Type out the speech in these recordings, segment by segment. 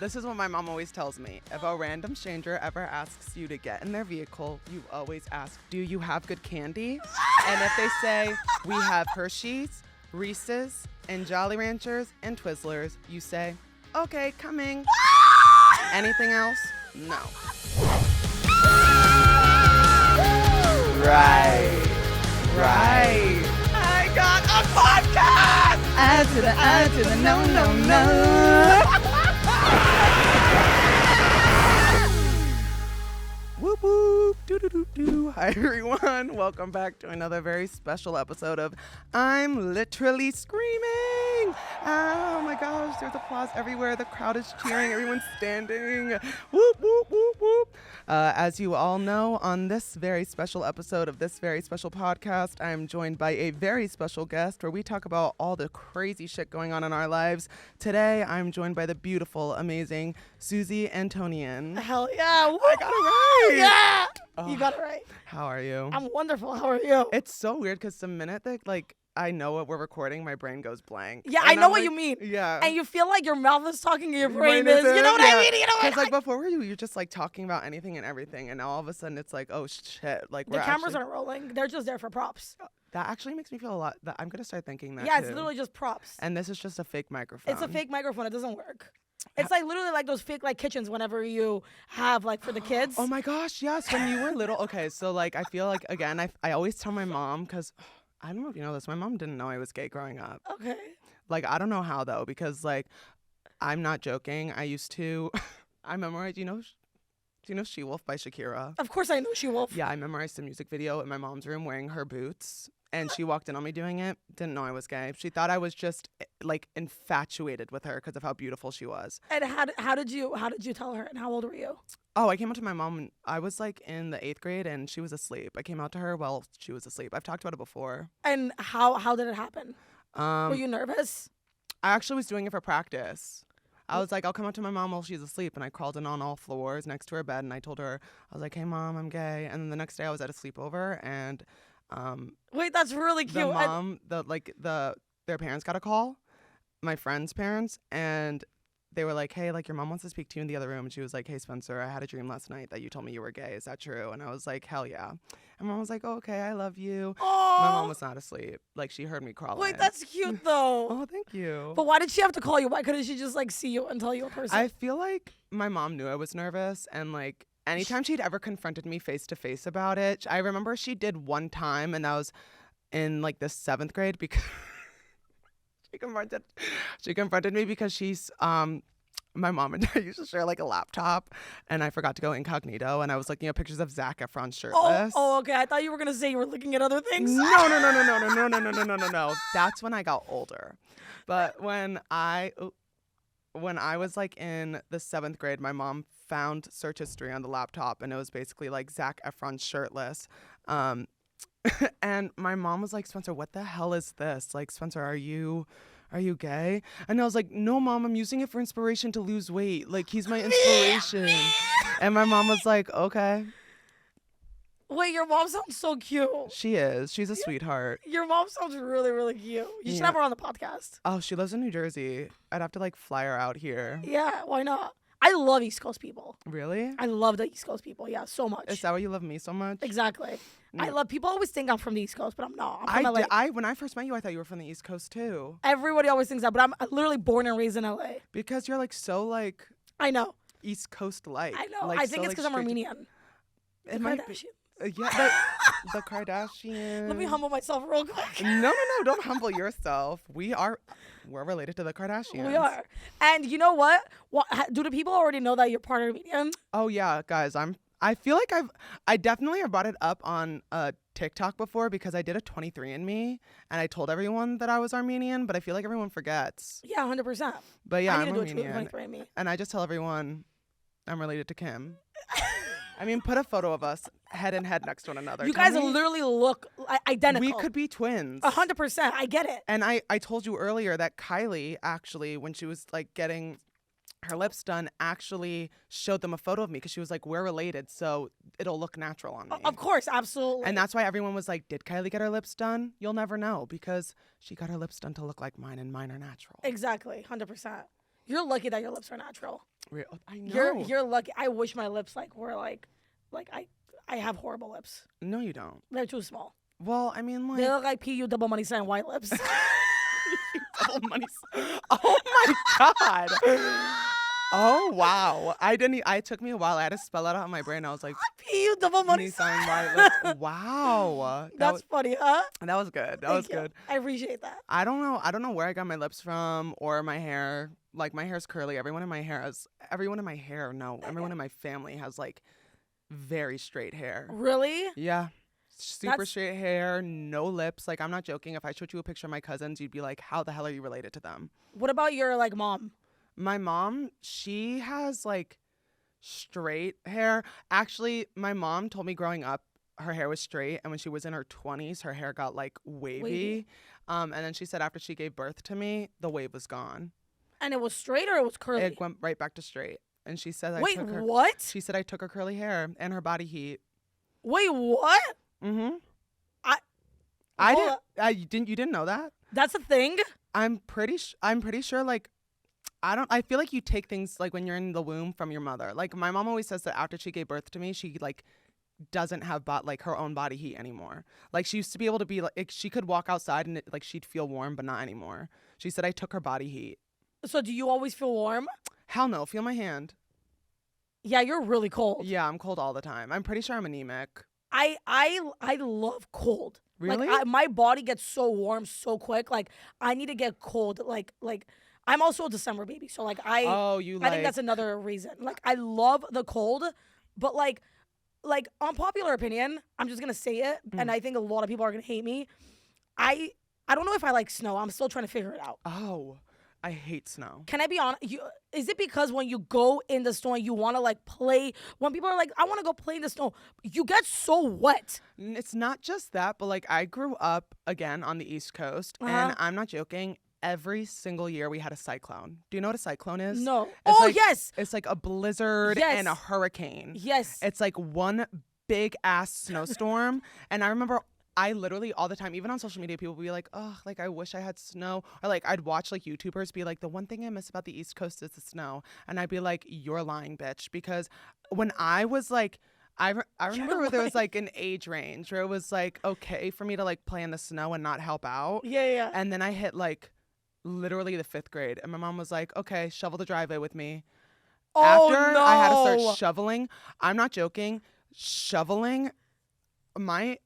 This is what my mom always tells me. If a random stranger ever asks you to get in their vehicle, you always ask, do you have good candy? And if they say, we have Hershey's, Reese's, and Jolly Ranchers, and Twizzlers, you say, okay, coming. Anything else? No. Right. I got a podcast! I to the no. Whoop whoop, doo doo doo doo. Hi everyone, welcome back to another very special episode of I'm Literally Screaming. Oh my gosh, there's applause everywhere. The crowd is cheering, everyone's standing. Whoop whoop whoop whoop. As you all know, on this very special episode of this very special podcast, I am joined by a very special guest where we talk about all the crazy shit going on in our lives. Today, I'm joined by the beautiful, amazing Suzy Antonyan. Hell yeah. Woo! I got it right. Yeah. Oh, You got it right. how are you? I'm wonderful. How are you? It's so weird because the minute that I know what we're recording, my brain goes blank. Yeah, And I know I'm what like, you mean. Yeah. And you feel like your mouth is talking and your brain Brain is. You know what I mean? You know Because what before you're just talking about anything and everything, and now all of a sudden it's like, oh shit, The we're cameras actually, aren't rolling. They're just there for props. that actually makes me feel a lot. That I'm gonna start thinking that. Yeah, too. it's literally just props. And this is just a fake microphone. It's a fake microphone. It doesn't work. It's like literally like those fake kitchens whenever you have for the kids. Oh my gosh, yes. When you were little, okay. So I feel like again, I always tell my mom because I don't know if you know this. My mom didn't know I was gay growing up. Okay. I don't know how though, because I'm not joking. I used to, I memorized. Do you know She Wolf by Shakira? Of course I know She Wolf. Yeah, I memorized the music video in my mom's room wearing her boots. And she walked in on me doing it. Didn't know I was gay. She thought I was just infatuated with her because of how beautiful she was. And how did you tell her? And how old were you? Oh, I came out to my mom. And I was in the 8th grade and she was asleep. I came out to her while she was asleep. I've talked about it before. And how did it happen? Were you nervous? I actually was doing it for practice. I was like, I'll come out to my mom while she's asleep. And I crawled in on all floors next to her bed and I told her, I was like, hey mom, I'm gay. And then the next day I was at a sleepover and Wait, that's really cute. the mom, their parents got a call, my friend's parents, and they were like, hey, your mom wants to speak to you in the other room. And she was like, hey, Spencer, I had a dream last night that you told me you were gay. Is that true? And I was like, hell yeah. And mom was like, oh, okay, I love you. Aww. My mom was not asleep. She heard me crawling. Wait, that's cute though. Oh, thank you. But why did she have to call you? Why couldn't she just see you and tell you in person? I feel like my mom knew I was nervous and anytime she'd ever confronted me face to face about it, I remember she did one time and that was in the 7th grade because she confronted me because she's my mom and I used to share a laptop and I forgot to go incognito and I was looking at pictures of Zac Efron shirtless. Oh, okay. I thought you were gonna say you were looking at other things. No. That's when I got older. But when I was in the 7th grade, my mom found search history on the laptop and it was basically Zac Efron shirtless. And my mom was like, Spencer, what the hell is this? Spencer, are you gay? And I was like, no, mom, I'm using it for inspiration to lose weight. He's my inspiration. And my mom was like, okay. Wait, your mom sounds so cute. She is. She's a sweetheart. Your mom sounds really, really cute. You should have her on the podcast. Oh, she lives in New Jersey. I'd have to fly her out here. Yeah, why not? I love East Coast people. Really? I love the East Coast people. Yeah, so much. Is that why you love me so much? Exactly. No. I love people always think I'm from the East Coast, but I'm not. I'm from LA. When I first met you, I thought you were from the East Coast too. Everybody always thinks that, but I'm literally born and raised in LA. Because you're so I know. East Coast like. I know. I think it's because I'm Armenian. The Kardashians. Yeah, the Kardashians. Let me humble myself real quick. No, don't humble yourself. We're related to the Kardashians. We are. And you know what? Do the people already know that you're part Armenian? Oh yeah, guys, I feel like I definitely have brought it up on TikTok before because I did a 23andMe and I told everyone that I was Armenian, but I feel like everyone forgets. Yeah, 100%. But yeah, I'm I'm Armenian. 23andMe. And I just tell everyone I'm related to Kim. I mean, put a photo of us head and head next to one another. You guys literally look identical. We could be twins. 100%. I get it. And I told you earlier that Kylie actually, when she was getting her lips done, actually showed them a photo of me because she was like, we're related, so it'll look natural on me. Of course, absolutely. And that's why everyone was like, did Kylie get her lips done? You'll never know because she got her lips done to look like mine and mine are natural. Exactly, 100%. You're lucky that your lips are natural. I know. You're lucky. I wish my lips were like I have horrible lips. No, you don't. They're too small. Well, I mean, like They look like PU double money sign white lips. double money. Oh my god. Oh wow. It took me a while. I had to spell it out in my brain. I was like, PU double money sign sign. white lips. Wow. That's funny, huh? That was good. That Thank was you. good. I appreciate that. I don't know where I got my lips from or my hair. Like my hair's curly. Everyone in my family has like very straight hair. Really? Yeah. Super straight hair, no lips. Like, I'm not joking. If I showed you a picture of my cousins, you'd be like, how the hell are you related to them? What about your mom? My mom, she has like straight hair. Actually, my mom told me growing up her hair was straight, and when she was in her 20s, her hair got like wavy. And then she said after she gave birth to me, the wave was gone. And it was straight or it was curly? It went right back to straight. And she said Wait, what? She said I took her curly hair and her body heat. Wait, what? Mm-hmm. You didn't know that? That's a thing? I'm pretty sure like I feel like you take things like when you're in the womb from your mother. Like my mom always says that after she gave birth to me, she like doesn't have like her own body heat anymore. Like she used to be able to be like she could walk outside and like she'd feel warm, but not anymore. She said I took her body heat. So do you always feel warm? Hell no. Feel my hand. Yeah, you're really cold. Yeah, I'm cold all the time. I'm pretty sure I'm anemic. I love cold. Really? Like my body gets so warm so quick. Like I need to get cold. Like I'm also a December baby, so like I think that's another reason. Like I love the cold, but like unpopular opinion, I'm just gonna say it, and I think a lot of people are gonna hate me. I don't know if I like snow. I'm still trying to figure it out. Oh. I hate snow. Can I be honest? Is it because when you go in the snow and you want to like play, when people are like, I want to go play in the snow, you get so wet? It's not just that, but like I grew up again on the East Coast, and I'm not joking. Every single year we had a cyclone. Do you know what a cyclone is? No. Yes. It's like a blizzard and a hurricane. Yes. It's like one big ass snowstorm. And I remember I literally all the time, even on social media, people would be like, oh, like I wish I had snow. Or like I'd watch like YouTubers be like, the one thing I miss about the East Coast is the snow. And I'd be like, you're lying, bitch. Because when I was like, I remember there was like an age range where it was like okay for me to like play in the snow and not help out. Yeah. And then I hit like literally the 5th grade. And my mom was like, okay, shovel the driveway with me. Oh, After no. I had to start shoveling, I'm not joking, shoveling, my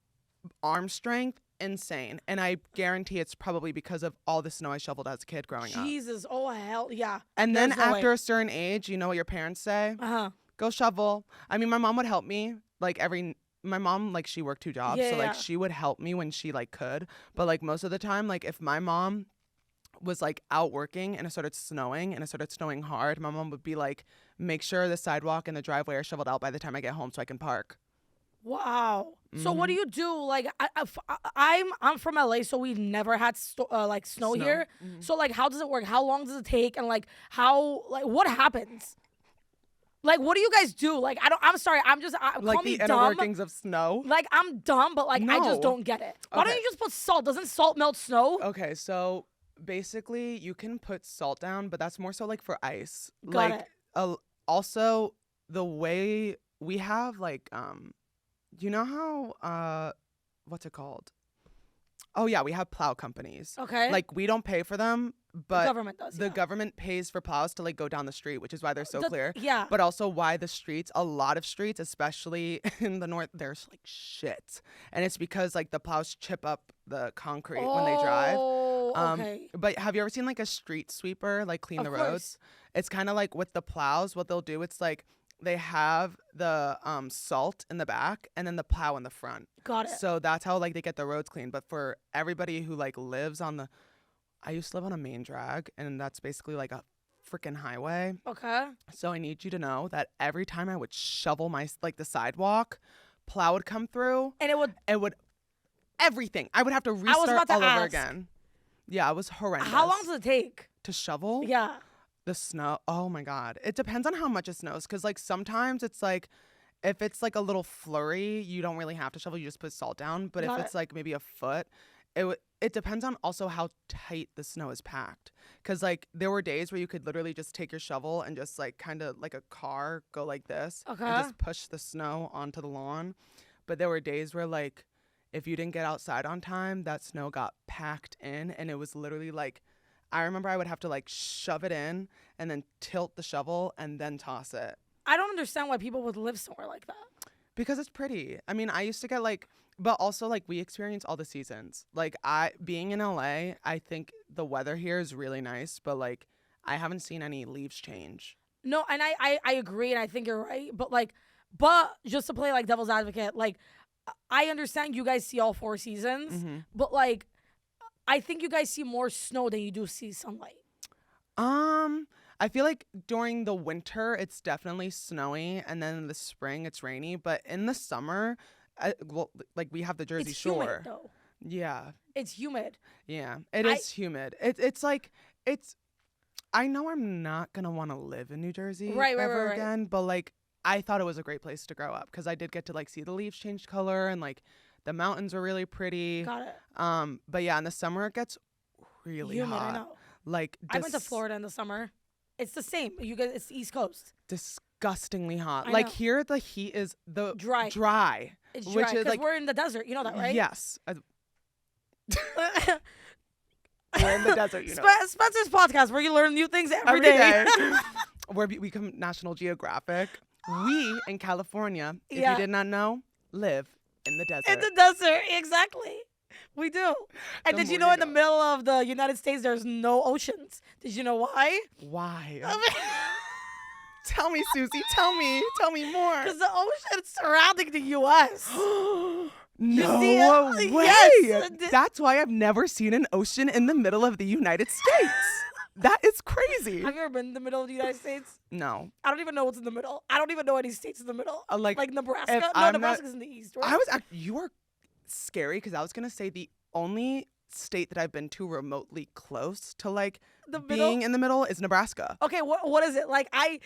arm strength insane, and I guarantee it's probably because of all the snow I shoveled as a kid growing up. Jesus, oh hell yeah. And then after a certain age, you know what your parents say? Go shovel. I mean, my mom would help me my mom, like, she worked 2 jobs, so like she would help me when she like could, but like most of the time, like if my mom was like out working and it started snowing hard, my mom would be like, make sure the sidewalk and the driveway are shoveled out by the time I get home so I can park. Wow. So what do you do? Like I'm from LA, so we never had snow here. So like how does it work? How long does it take? And like what happens? Like what do you guys do? Like I'm sorry, I'm just like the inner workings of snow. Like I'm dumb, but like I just don't get it. Why don't you just put salt? Doesn't salt melt snow? Okay, so basically you can put salt down, but that's more so like for ice. Got it. Also the way we have like you know how what's it called? Oh yeah, we have plow companies. Okay. Like we don't pay for them, but the government does. The government pays for plows to like go down the street, which is why they're so clear. Yeah. But also why a lot of streets, especially in the north, there's like shit. And it's because like the plows chip up the concrete when they drive. Okay. But have you ever seen like a street sweeper like clean the roads? It's kind of like with the plows, what they'll do, it's like they have the salt in the back and then the plow in the front. Got it. So that's how like they get the roads clean. But for everybody who like lives on I used to live on a main drag, and that's basically like a freaking highway. Okay. So I need you to know that every time I would shovel the sidewalk, plow would come through. And it would everything. I would have to restart all over again. Yeah, it was horrendous. How long does it take to shovel? Yeah. The snow, oh my God. It depends on how much it snows, because like sometimes it's like, if it's like a little flurry, you don't really have to shovel, you just put salt down. But if it's like maybe a foot, it depends on also how tight the snow is packed. Because, like, there were days where you could literally just take your shovel and just, like, kind of like a car go like this. Okay. And just push the snow onto the lawn. But there were days where, like, if you didn't get outside on time, that snow got packed in. And it was literally, like, I remember I would have to, like, shove it in and then tilt the shovel and then toss it. I don't understand why people would live somewhere like that. Because it's pretty. I mean, I used to get, like, but also, like, we experience all the seasons. Like, being in LA, I think the weather here is really nice, but, like, I haven't seen any leaves change. No, and I agree, and I think you're right. But just to play, like, devil's advocate, like, I understand you guys see all 4 seasons, Mm-hmm. but, like, I think you guys see more snow than you do see sunlight. I feel like during the winter, it's definitely snowy, and then in the spring, it's rainy. But in the summer, like, we have the Jersey Shore. Humid, though. Yeah. It's humid. Yeah, it is humid. It's like, I know I'm not going to want to live in New Jersey ever again, but, like, I thought it was a great place to grow up because I did get to, like, see the leaves change color and, like, the mountains are really pretty. Got it. But yeah, in the summer, it gets really humid, hot. I know. Like, I went to Florida in the summer. It's the same. You guys, it's the East Coast. Disgustingly hot. I Like, know. here, the heat is dry. It's which dry is because like, we're in the desert. You know that, right? Yes. We're in the desert, you know. Spencer's podcast where you learn new things every day. Where we become National Geographic. We, in California, if Yeah. you did not know, live in the desert. In the desert, exactly. We do. And The did you more know you in the know. middle of the United States there's no oceans? Did you know why? Why? Tell me, Suzy. Tell me more. Because the ocean surrounding the U.S. No see it? way. Yes. That's why I've never seen an ocean in the middle of the United States. That is crazy. Have you ever been in the middle of the United States? No. I don't even know what's in the middle. I don't even know any states in the middle. Like Nebraska? if No, I'm Nebraska's in the east, right? You are scary because I was going to say the only state that I've been to remotely close to, like, The being middle? in the middle is Nebraska. Okay, what is it? Like, I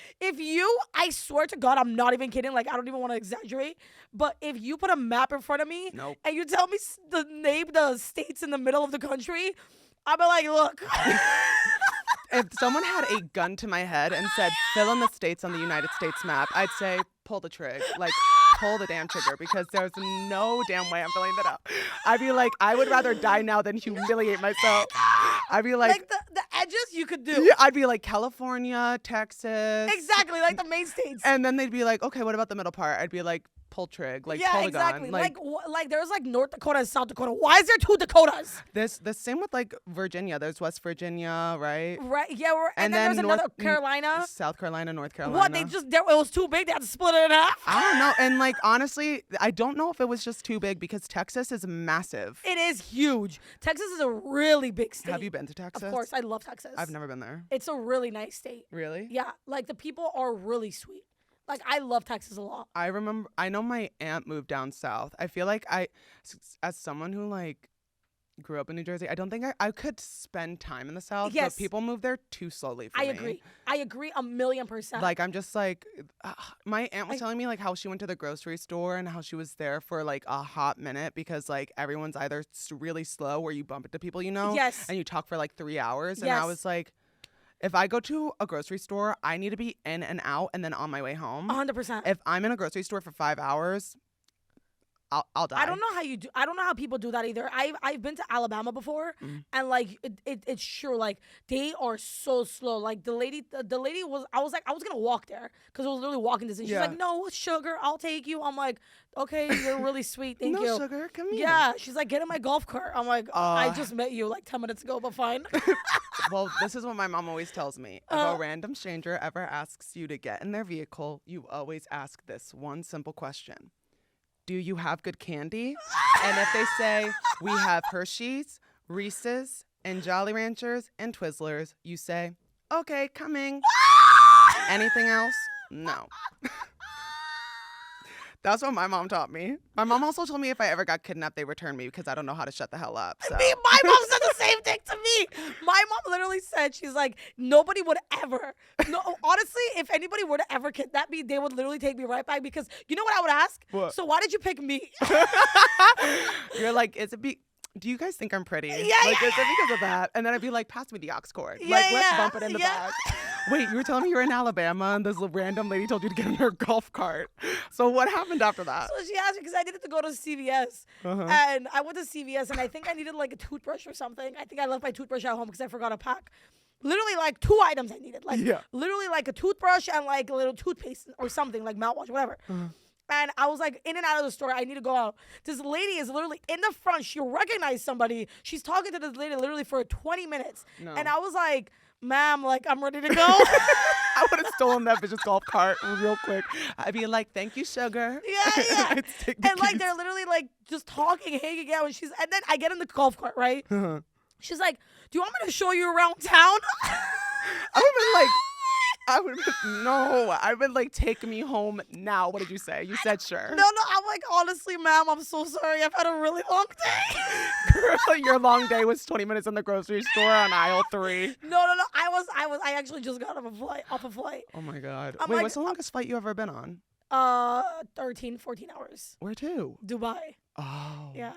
swear to God, I'm not even kidding. Like, I don't even want to exaggerate. But if you put a map in front of me Nope. and you tell me the states in the middle of the country, I'll be like, look. If someone had a gun to my head and said, fill in the states on the United States map, I'd say, pull the trigger. Like, pull the damn trigger because there's no damn way I'm filling that out. I'd be like, I would rather die now than humiliate myself. I'd be like the edges you could do. Yeah, I'd be like California, Texas. Exactly, like the main states. And then they'd be like, okay, what about the middle part? I'd be like, pull trig, like, pull the exactly. gun. Like there's like North Dakota and South Dakota. Why is there 2 Dakotas? The same with, like, Virginia. There's West Virginia, right? Right. Yeah. And then there's another Carolina. South Carolina, North Carolina. What? It was too big. They had to split it in half. I don't know. And, like, honestly, I don't know if it was just too big because Texas is massive. It is huge. Texas is a really big state. Have you been to Texas? Of course, I love Texas. I've never been there. It's a really nice state. Really? Yeah, like the people are really sweet. Like, I love Texas a lot. I know my aunt moved down south. I feel like as someone who, like, grew up in New Jersey, I don't think I could spend time in the South. Yes. But people move there too slowly for I me. agree. I agree 1,000,000%. Like, I'm just like, my aunt was telling me, like, how she went to the grocery store and how she was there for, like, a hot minute because, like, everyone's either really slow or you bump into people, you know? Yes. And you talk for, like, 3 hours. And Yes. I was like, if I go to a grocery store, I need to be in and out and then on my way home. 100%. If I'm in a grocery store for 5 hours, I'll die. I don't know how you do. I don't know how people do that either. I've been to Alabama before, and like it's sure like they are so slow. Like the lady was. I was gonna walk there because it was literally walking distance. She's like, no sugar, I'll take you. I'm like, okay, you're really sweet, thank you. No sugar, come here. Yeah, she's like, get in my golf cart. I'm like, I just met you like 10 minutes ago, but fine. Well, this is what my mom always tells me. If a random stranger ever asks you to get in their vehicle, you always ask this one simple question. Do you have good candy? And if they say, we have Hershey's, Reese's, and Jolly Ranchers, and Twizzlers, you say, okay, coming. Anything else? No. That's what my mom taught me. My mom also told me if I ever got kidnapped, they returned me because I don't know how to shut the hell up. So. My mom said the same thing to me. My mom literally said, she's like, nobody would ever. No, honestly, if anybody were to ever kidnap me, they would literally take me right back because you know what I would ask? What? So why did you pick me? You're like, do you guys think I'm pretty? Yeah, Like, yeah, is it because of that? And then I'd be like, pass me the aux cord. Yeah, Like, let's yeah, bump it in the back. Wait, you were telling me you were in Alabama and this random lady told you to get in her golf cart. So what happened after that? So she asked me because I needed to go to CVS. And I went to CVS and I think I needed like a toothbrush or something. I think I left my toothbrush at home because I forgot to pack. Literally like 2 items I needed. Like literally like a toothbrush and like a little toothpaste or something, like mouthwash, whatever. And I was like in and out of the store. I need to go out. This lady is literally in the front. She recognized somebody. She's talking to this lady literally for 20 minutes. No. And I was like, ma'am, like, I'm ready to go. I would have stolen that bitch's golf cart real quick. I'd be like, thank you, sugar. Yeah. And like, they're literally like just talking, hanging out. And then I get in the golf cart, right? She's like, do you want me to show you around town? I've been like, take me home now. What did you say? You said sure. No, I'm like, honestly, ma'am, I'm so sorry. I've had a really long day. Girl, your long day was 20 minutes in the grocery store on aisle 3. No. I actually just got off a flight. Oh my God. I'm Wait, like, what's the longest flight you ever been on? 13, 14 hours. Where to? Dubai. Oh. Yeah.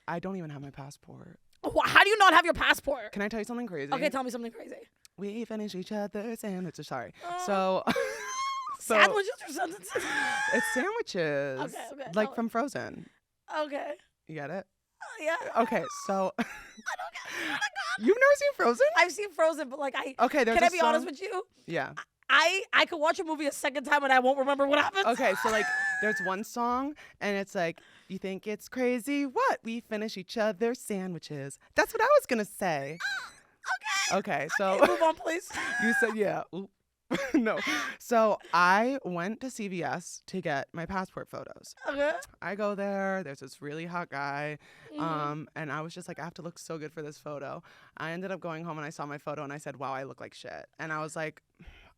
I don't even have my passport. How do you not have your passport? Can I tell you something crazy? Okay, tell me something crazy. We finish each other's sandwiches. Sorry. So sandwiches or sentences? It's sandwiches. Okay. Like from Frozen. Okay. You get it? Yeah. Okay, so I don't get it. You've never seen Frozen? I've seen Frozen, but like Okay, can I be honest with you? Yeah. I could watch a movie a second time and I won't remember what happens. Okay, so like there's one song and it's like, you think it's crazy? What? We finish each other's sandwiches. That's what I was gonna say. Okay, so move on, please. You said yeah. No. So I went to CVS to get my passport photos. Okay. I go there. There's this really hot guy. And I was just like, I have to look so good for this photo. I ended up going home and I saw my photo and I said, wow, I look like shit. And I was like,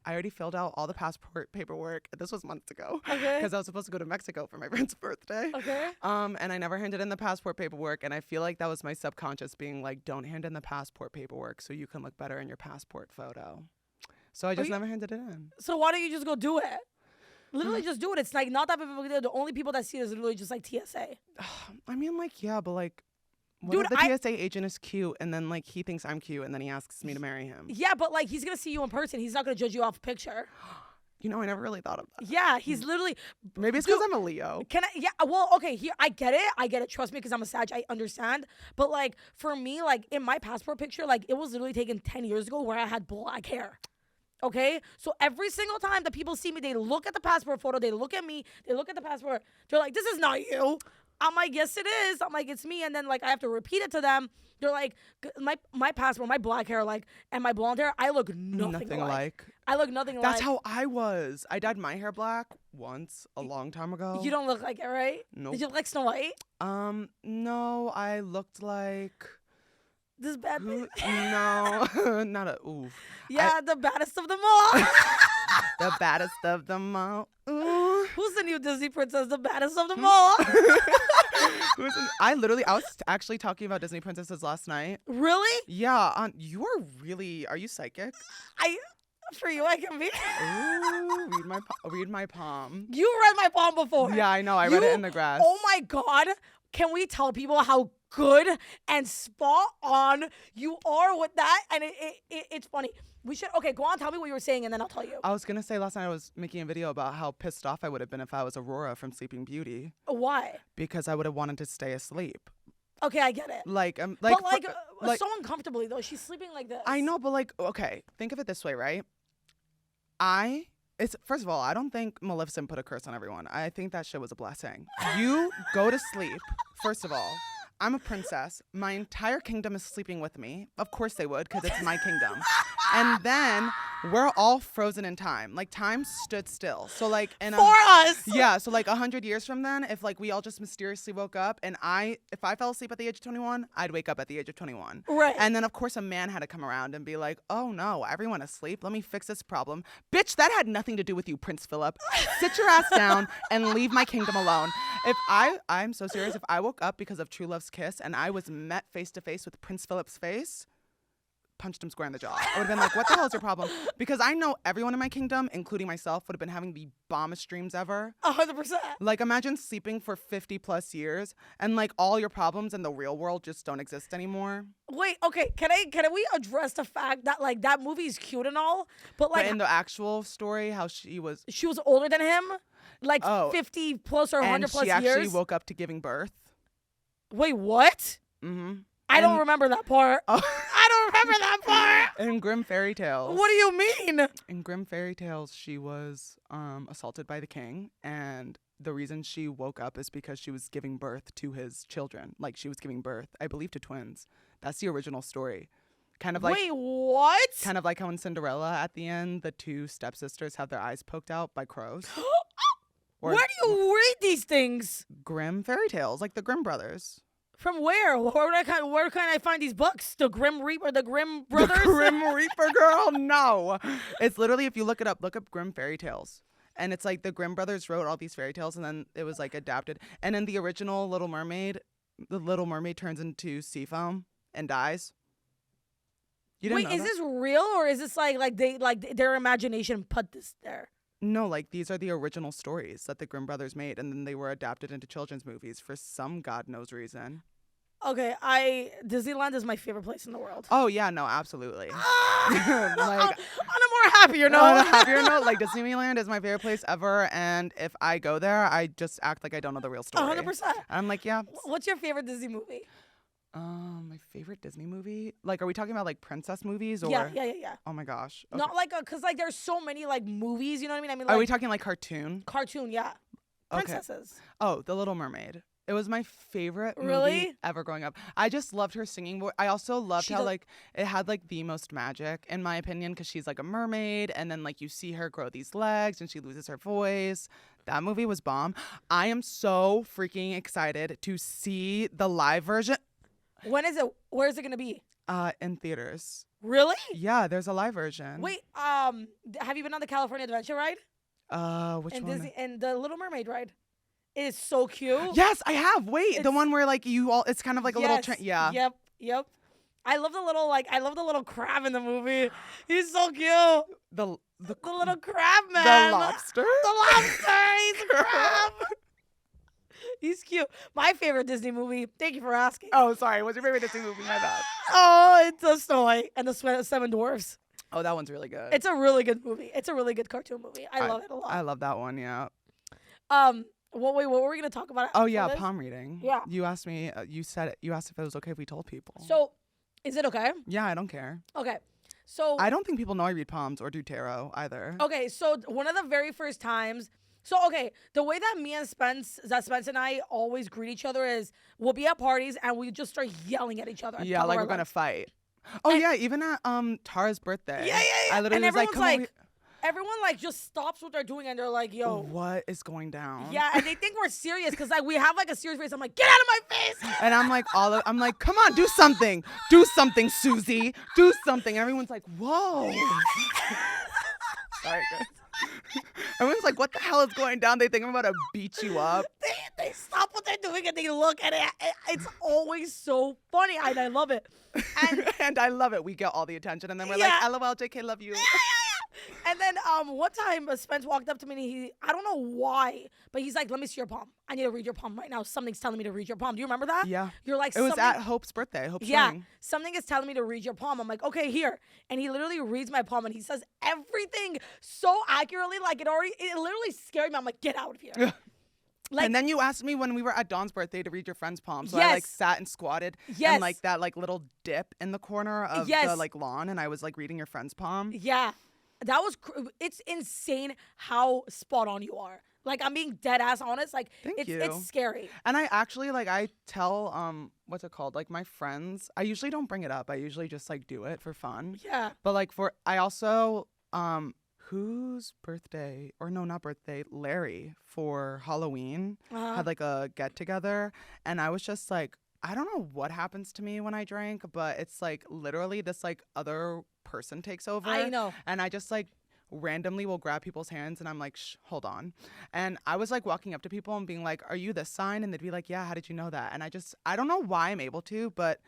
I already filled out all the passport paperwork. This was months ago. Okay. Because I was supposed to go to Mexico for my friend's birthday. Okay. And I never handed in the passport paperwork. And I feel like that was my subconscious being like, don't hand in the passport paperwork so you can look better in your passport photo. So I just never handed it in. So why don't you just go do it? Literally just do it. It's like not that big of a deal. The only people that see it is literally just like TSA. I mean, like, yeah, but like, what dude, if the TSA agent is cute and then like he thinks I'm cute and then he asks me to marry him? Yeah, but like he's gonna see you in person. He's not gonna judge you off a picture. You know, I never really thought of that. Yeah, he's literally. Maybe it's because I'm a Leo. Yeah, well, okay, here, I get it. Trust me, because I'm a Sag, I understand. But like, for me, like, in my passport picture, like, it was literally taken 10 years ago where I had black hair. Okay? So every single time that people see me, they look at the passport photo, they look at me, they look at the passport, they're like, this is not you. I'm like, yes, it is. I'm like, it's me. And then, like, I have to repeat it to them. They're like, my passport, my black hair, like, and my blonde hair, I look nothing alike. I look nothing like. That's how I was. I dyed my hair black once a long time ago. You don't look like it, right? Nope. Did you look like Snow White? No, I looked like... This bad bitch? No, not a oof. Yeah, the baddest of them all. The baddest of them all. Ooh. Who's the new Disney princess? The baddest of them all. I was actually talking about Disney princesses last night. Really? Yeah. Are you psychic? For you, I can be. Ooh, read my palm. You read my palm before. Yeah, I know. I read it in the grass. Oh my God. Can we tell people how good and spot on you are with that? And it's funny. We should, okay, go on, tell me what you were saying, and then I'll tell you. I was going to say last night I was making a video about how pissed off I would have been if I was Aurora from Sleeping Beauty. Why? Because I would have wanted to stay asleep. Okay, I get it. But so uncomfortably, though. She's sleeping like this. I know, but like, okay, think of it this way, right? First of all, I don't think Maleficent put a curse on everyone. I think that shit was a blessing. You go to sleep, first of all. I'm a princess. My entire kingdom is sleeping with me. Of course they would, because it's my kingdom. And then we're all frozen in time. Like, time stood still. So, like, for us. Yeah. So, like, 100 years from then, if, like, we all just mysteriously woke up and if I fell asleep at the age of 21, I'd wake up at the age of 21. Right. And then, of course, a man had to come around and be like, oh, no, everyone asleep. Let me fix this problem. Bitch, that had nothing to do with you, Prince Philip. Sit your ass down and leave my kingdom alone. I'm so serious. If I woke up because of True Love's kiss and I was met face to face with Prince Philip's face, punched him square in the jaw. I would have been like, what the hell is your problem? Because I know everyone in my kingdom, including myself, would have been having the bombest dreams ever. 100%. Like, imagine sleeping for 50 plus years and like all your problems in the real world just don't exist anymore. Wait, okay, can we address the fact that like that movie is cute and all, but like but in the actual story, how she was older than him, like 50 plus or 100 plus years. And she actually woke up to giving birth. Wait, what? Mm-hmm. I don't remember that part. Oh. I don't remember that part. In Grimm fairy tales. What do you mean? In Grimm fairy tales, she was assaulted by the king, and the reason she woke up is because she was giving birth to his children. Like, she was giving birth, I believe, to twins. That's the original story. Kind of like, wait, what? Kind of like how in Cinderella, at the end, the two stepsisters have their eyes poked out by crows. Where do you read these things? Grimm fairy tales, like the Grimm brothers. From where? Where can I find these books? The Grimm Reaper, the Grimm brothers? The Grimm Reaper, girl? No. It's literally, if you look up Grimm fairy tales. And it's like the Grimm brothers wrote all these fairy tales, and then it was like adapted. And in the original Little Mermaid, the Little Mermaid turns into sea foam and dies. You didn't know is that? this real, or is this like their imagination put this there? No, like these are the original stories that the Grimm brothers made, and then they were adapted into children's movies for some God knows reason. Okay, Disneyland is my favorite place in the world. Oh yeah, no, absolutely. Like, on a more happier note. On a happier note, like Disneyland is my favorite place ever, and if I go there, I just act like I don't know the real story. 100%. I'm like, yeah. What's your favorite Disney movie? My favorite Disney movie? Like, are we talking about like princess movies or? Yeah. Oh my gosh. Okay. Not like, cause like there's so many like movies. You know what I mean? I mean, are like, we talking like cartoon? Cartoon, yeah. Princesses. Okay. Oh, The Little Mermaid. It was my favorite Really? movie ever growing up. I just loved her singing voice. I also loved how like it had like the most magic in my opinion, because she's like a mermaid, and then like you see her grow these legs and she loses her voice. That movie was bomb. I am so freaking excited to see the live version. When is it? Where is it gonna be? In theaters. Really? Yeah, there's a live version. Wait, have you been on the California Adventure ride? Which one? And the Little Mermaid ride. It is so cute. Yes, I have. Wait, the one where like it's kind of like a little yeah. Yep. I love the little crab in the movie. He's so cute. The little crab man. The lobster? The lobster. He's a crab. He's cute. My favorite Disney movie. Thank you for asking. Oh, sorry. What's your favorite Disney movie? My bad. Oh, it's a Snow White and the Seven Dwarfs. Oh, that one's really good. It's a really good movie. It's a really good cartoon movie. I love it a lot. I love that one. Yeah. What were we gonna talk about? Oh yeah, palm reading. Yeah. You asked me. You asked if it was okay if we told people. So, is it okay? Yeah, I don't care. Okay. So I don't think people know I read palms or do tarot either. Okay, so one of the very first times. So okay, the way that Spence and I always greet each other is we'll be at parties and we just start yelling at each other. Yeah, like we're gonna fight. Oh yeah, even at Tara's birthday. Yeah. I literally and was like, come on. Everyone like just stops what they're doing and they're like, yo, what is going down? Yeah, and they think we're serious because like we have like a serious face. I'm like, get out of my face. And I'm like, come on, do something, Suzy, do something. And everyone's like, whoa. Sorry, guys. Everyone's like, what the hell is going down? They think I'm about to beat you up. They stop what they're doing and they look at it. It's always so funny. I love it. And I love it. We get all the attention and then we're like, LOL, JK, love you. And then one time Spence walked up to me and I don't know why, but he's like, let me see your palm. I need to read your palm right now. Something's telling me to read your palm. Do you remember that? Yeah. You're like, it was at Hope's birthday. Hope's wedding. Something is telling me to read your palm. I'm like, okay, here. And he literally reads my palm and he says everything so accurately, like it literally scared me. I'm like, get out of here. Like, and then you asked me when we were at Dawn's birthday to read your friend's palm. So I like sat and squatted and like that like little dip in the corner of the like lawn, and I was like reading your friend's palm. Yeah. That was it's insane how spot on you are. Like, I'm being dead ass honest. Like, it's scary. And I actually like I tell what's it called? Like my friends, I usually don't bring it up. I usually just like do it for fun. Yeah. But like I also whose birthday, or no, not birthday, Larry, for Halloween had like a get together, and I was just like, I don't know what happens to me when I drink, but it's like literally this like other person takes over. I know. And I just like randomly will grab people's hands and I'm like, shh, hold on. And I was like walking up to people and being like, are you this sign? And they'd be like, yeah, how did you know that? And I don't know why I'm able to, but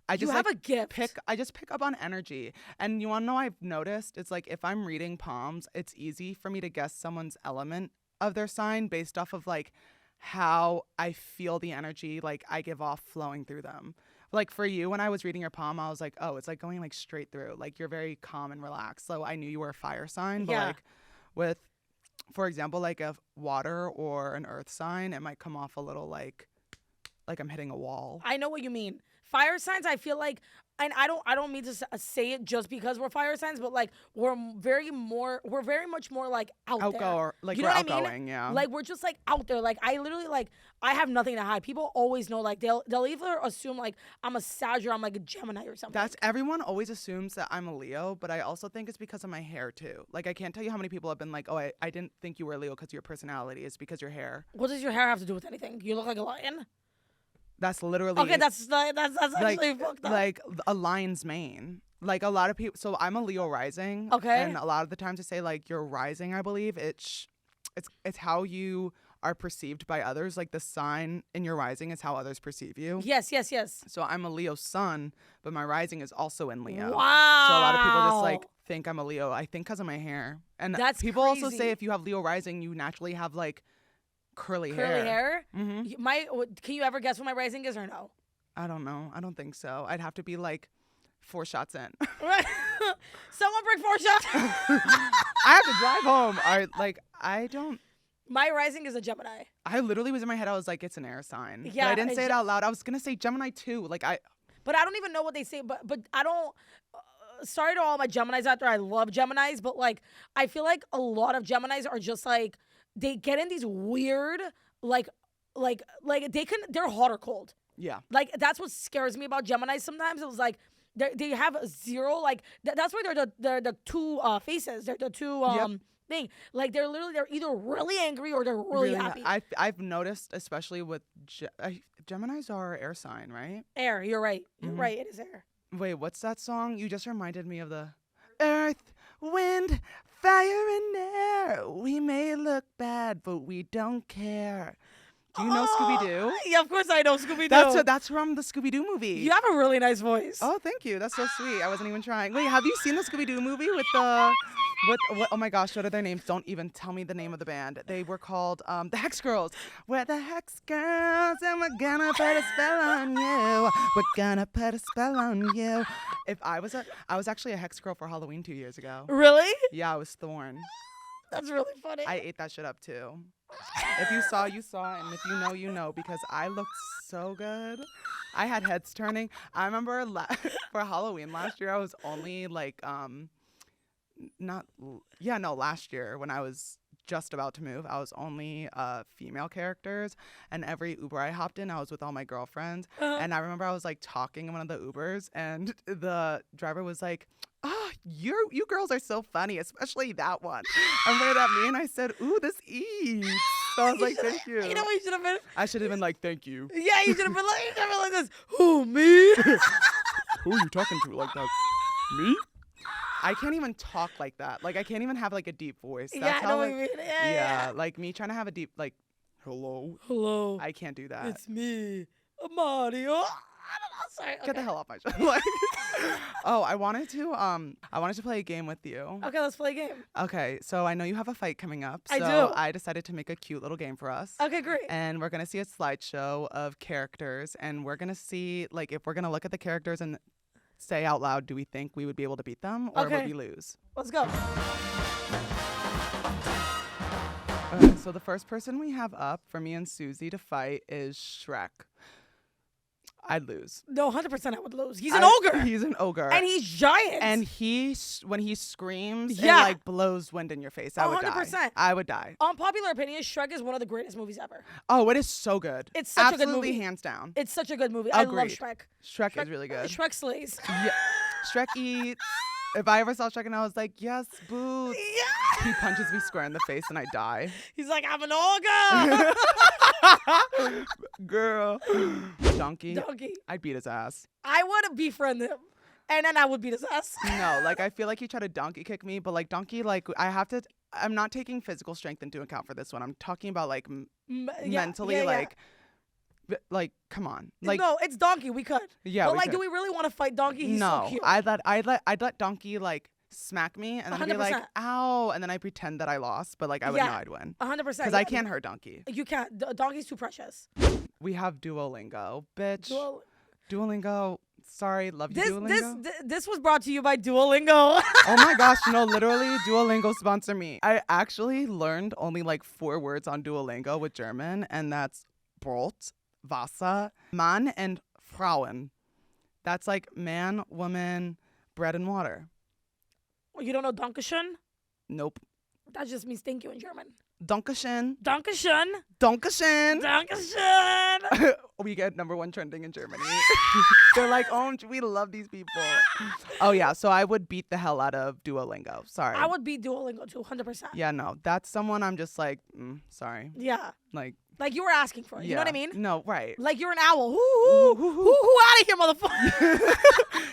I just you have a gift. I just pick up on energy. And you want to know, I've noticed it's like if I'm reading palms, it's easy for me to guess someone's element of their sign based off of like how I feel the energy like I give off flowing through them. Like for you, when I was reading your palm, I was like, oh, it's like going like straight through. Like you're very calm and relaxed. So I knew you were a fire sign. But like with, for example, like a water or an earth sign, it might come off a little like I'm hitting a wall. I know what you mean. Fire signs, I feel like, and I don't mean to say it just because we're fire signs, but like we're very much more like out there. Like you we're know outgoing, what I mean? yeah. Like we're just like out there. Like I literally like I have nothing to hide. People always know like they'll either assume like I'm a Sag or I'm like a Gemini or something. Everyone always assumes that I'm a Leo, but I also think it's because of my hair too. Like I can't tell you how many people have been like, oh, I didn't think you were a Leo because your personality is because your hair. What does your hair have to do with anything? You look like a lion. That's literally okay. That's actually fucked up. Like a lion's mane. Like a lot of people. So I'm a Leo rising. Okay. And a lot of the times they say like you're rising. I believe it's how you are perceived by others. Like the sign in your rising is how others perceive you. Yes. So I'm a Leo sun, but my rising is also in Leo. Wow. So a lot of people just like think I'm a Leo. I think because of my hair. And that's people crazy. Also say if you have Leo rising, you naturally have like curly hair. Mm-hmm. Can you ever guess what my rising is or no? I don't know. I don't think so. I'd have to be like 4 shots in. Someone bring 4 shots. I have to drive home. I don't. My rising is a Gemini. I literally was in my head. I was like, it's an air sign. Yeah, but I didn't say it out loud. I was gonna say Gemini too. But I don't even know what they say. But I don't. Sorry to all my Geminis out there. I love Geminis, but like I feel like a lot of Geminis are just like. They get in these weird, they're hot or cold. Yeah. Like, that's what scares me about Gemini sometimes. It was like, they have zero, like, that's why they're the two faces. They're the two thing. Like, they're either really angry or they're really happy. I've noticed, especially with, Geminis are air sign, right? Air, you're right. You're right, it is air. Wait, what's that song? You just reminded me of the Earth, Wind, Fire and air. We may look bad, but we don't care. Do you know Scooby-Doo? Yeah, of course I know Scooby-Doo. That's from the Scooby-Doo movie. You have a really nice voice. Oh, thank you. That's so sweet. I wasn't even trying. Wait, have you seen the Scooby-Doo movie with the... what? Oh my gosh, what are their names? Don't even tell me the name of the band. They were called the Hex Girls. We're the Hex Girls, and we're gonna put a spell on you. We're gonna put a spell on you. I was actually a Hex Girl for Halloween 2 years ago. Really? Yeah, I was Thorn. That's really funny. I ate that shit up too. If you saw, you saw, and if you know, you know, because I looked so good. I had heads turning. I remember for Halloween last year, I was only like, last year when I was just about to move, I was only female characters, and every Uber I hopped in, I was with all my girlfriends, and I remember I was like talking in one of the Ubers, and the driver was like, "Oh, you girls are so funny, especially that one," and pointed at me, and I said, "Ooh, this eats." So I was like, "Thank you." You know what you should have been? I should have been like, "Thank you." Yeah, you should have been like this. Who, me? Who are you talking to like that? Me? I can't even talk like that. Like, I can't even have, like, a deep voice. That's I know what you mean. Yeah. Like, me trying to have a deep, like, hello. I can't do that. It's me, Mario. I don't know. Sorry. Okay. Get the hell off my show. Like, I wanted to play a game with you. Okay, let's play a game. Okay, so I know you have a fight coming up. I do. I decided to make a cute little game for us. Okay, great. And we're going to see a slideshow of characters, and we're going to see, like, if we're going to look at the characters and say out loud, do we think we would be able to beat them, or would we lose? Let's go. Okay, so the first person we have up for me and Suzy to fight is Shrek. I'd lose. No, 100% I would lose. He's an ogre. He's an ogre. And he's giant. And when he screams, it like blows wind in your face. I would 100%. Die. I would die. Unpopular opinion, Shrek is one of the greatest movies ever. Oh, it is so good. It's such a good movie. Absolutely, hands down. It's such a good movie. Agreed. I love Shrek. Shrek is really good. Shrek slays. Yeah. Shrek eats. If I ever saw Shrek and I was like, yes, boots. Yeah. He punches me square in the face and I die. He's like, I'm an ogre. Girl. Donkey. I'd beat his ass. I would befriend him. And then I would beat his ass. No, like, I feel like he tried to donkey kick me, but like Donkey, like, I'm not taking physical strength into account for this one. I'm talking about like mentally, like, Like, come on. Like, no, it's Donkey. We could. Yeah, but like, do we really want to fight Donkey? He's no, so cute. I'd let Donkey like smack me and then I'd be like, 100%. ow, and then I pretend that I lost, but like I would know I'd win. 100%. Because I can't hurt Donkey. You can't. Donkey's too precious. We have Duolingo, bitch. Duolingo. Sorry, love you, Duolingo. This was brought to you by Duolingo. Oh my gosh, no, literally, Duolingo sponsor me. I actually learned only like 4 words on Duolingo with German, and that's Brot, Wasser, Mann, and Frauen. That's like man, woman, bread, and water. You don't know Dankeschön? Nope. That just means thank you in German. Dankeschön. Dankeschön. Dankeschön. Dankeschön. We get #1 trending in Germany. They're like, oh, we love these people. Oh, yeah. So I would beat the hell out of Duolingo. Sorry. I would beat Duolingo too, 100%. Yeah, no. That's someone I'm just like, sorry. Yeah. Like you were asking for it. You know what I mean? No, right. Like you're an owl. Who out of here, motherfucker.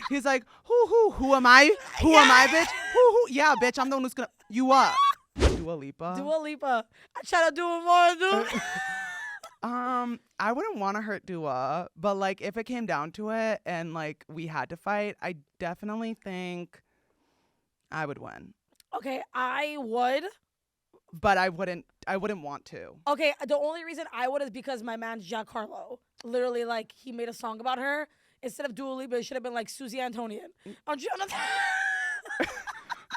He's like, who am I? Who am I, bitch? Who? Yeah, bitch, I'm the one who's gonna, you up. Dua Lipa. I try to do more, dude. I wouldn't want to hurt Dua, but like if it came down to it and like we had to fight, I definitely think I would win. Okay, I would. But I wouldn't want to. Okay, the only reason I would is because my man Jack Harlow, literally like he made a song about her. Instead of Dua Lipa, it should have been like Suzy Antonyan.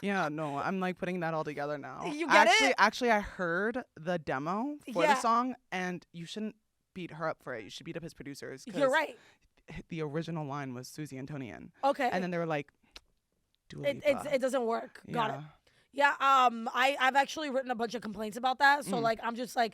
Yeah, no, I'm like putting that all together now. You get it? Actually, I heard the demo for the song, and you shouldn't beat her up for it. You should beat up his producers. You're right. The original line was Suzy Antonyan. Okay. And then they were like, Dua Lipa. It doesn't work. Got it. Yeah, I've actually written a bunch of complaints about that. So like I'm just trying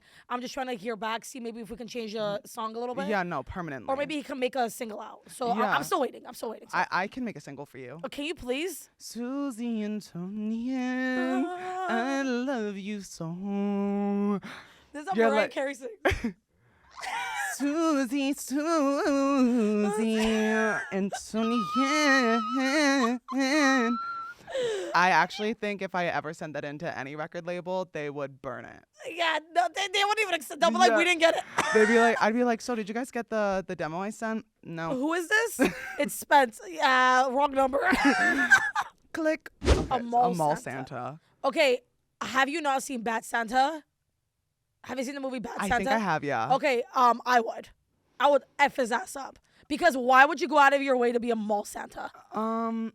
to hear back, see maybe if we can change the song a little bit. Yeah, no, permanently. Or maybe he can make a single out. So yeah. I'm still waiting. So. I can make a single for you. Oh, can you please? Suzy Antonyan, I love you so. This is a Mariah Carey sing. Suzy Antonyan. I actually think if I ever sent that into any record label, they would burn it. Yeah, no, they wouldn't even accept. They'll be like, we didn't get it. I'd be like, so did you guys get the demo I sent? No. Who is this? It's Spence. Yeah, wrong number. Click. Okay, a mall Santa. Okay, have you not seen Bad Santa? Have you seen the movie Bad Santa? I think I have, yeah. Okay, I would F his ass up. Because why would you go out of your way to be a mall Santa? So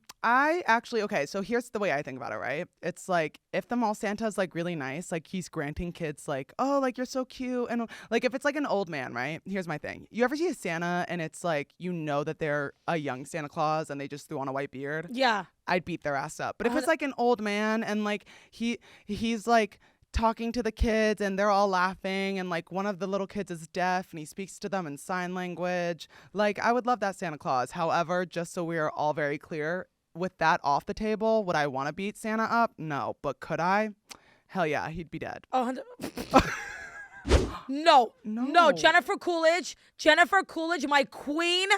here's the way I think about it, right? It's like, if the mall Santa's like really nice, like he's granting kids like, oh, like you're so cute. And like, if it's like an old man, right? Here's my thing. You ever see a Santa and it's like, you know that they're a young Santa Claus and they just threw on a white beard? Yeah. I'd beat their ass up. But if it's like an old man and like he's like talking to the kids and they're all laughing and like one of the little kids is deaf and he speaks to them in sign language, like I would love that Santa Claus. However, just so we are all very clear, with that off the table, would I want to beat Santa up? No. But could I? Hell yeah, he'd be dead. Oh, No. Jennifer Coolidge, my queen.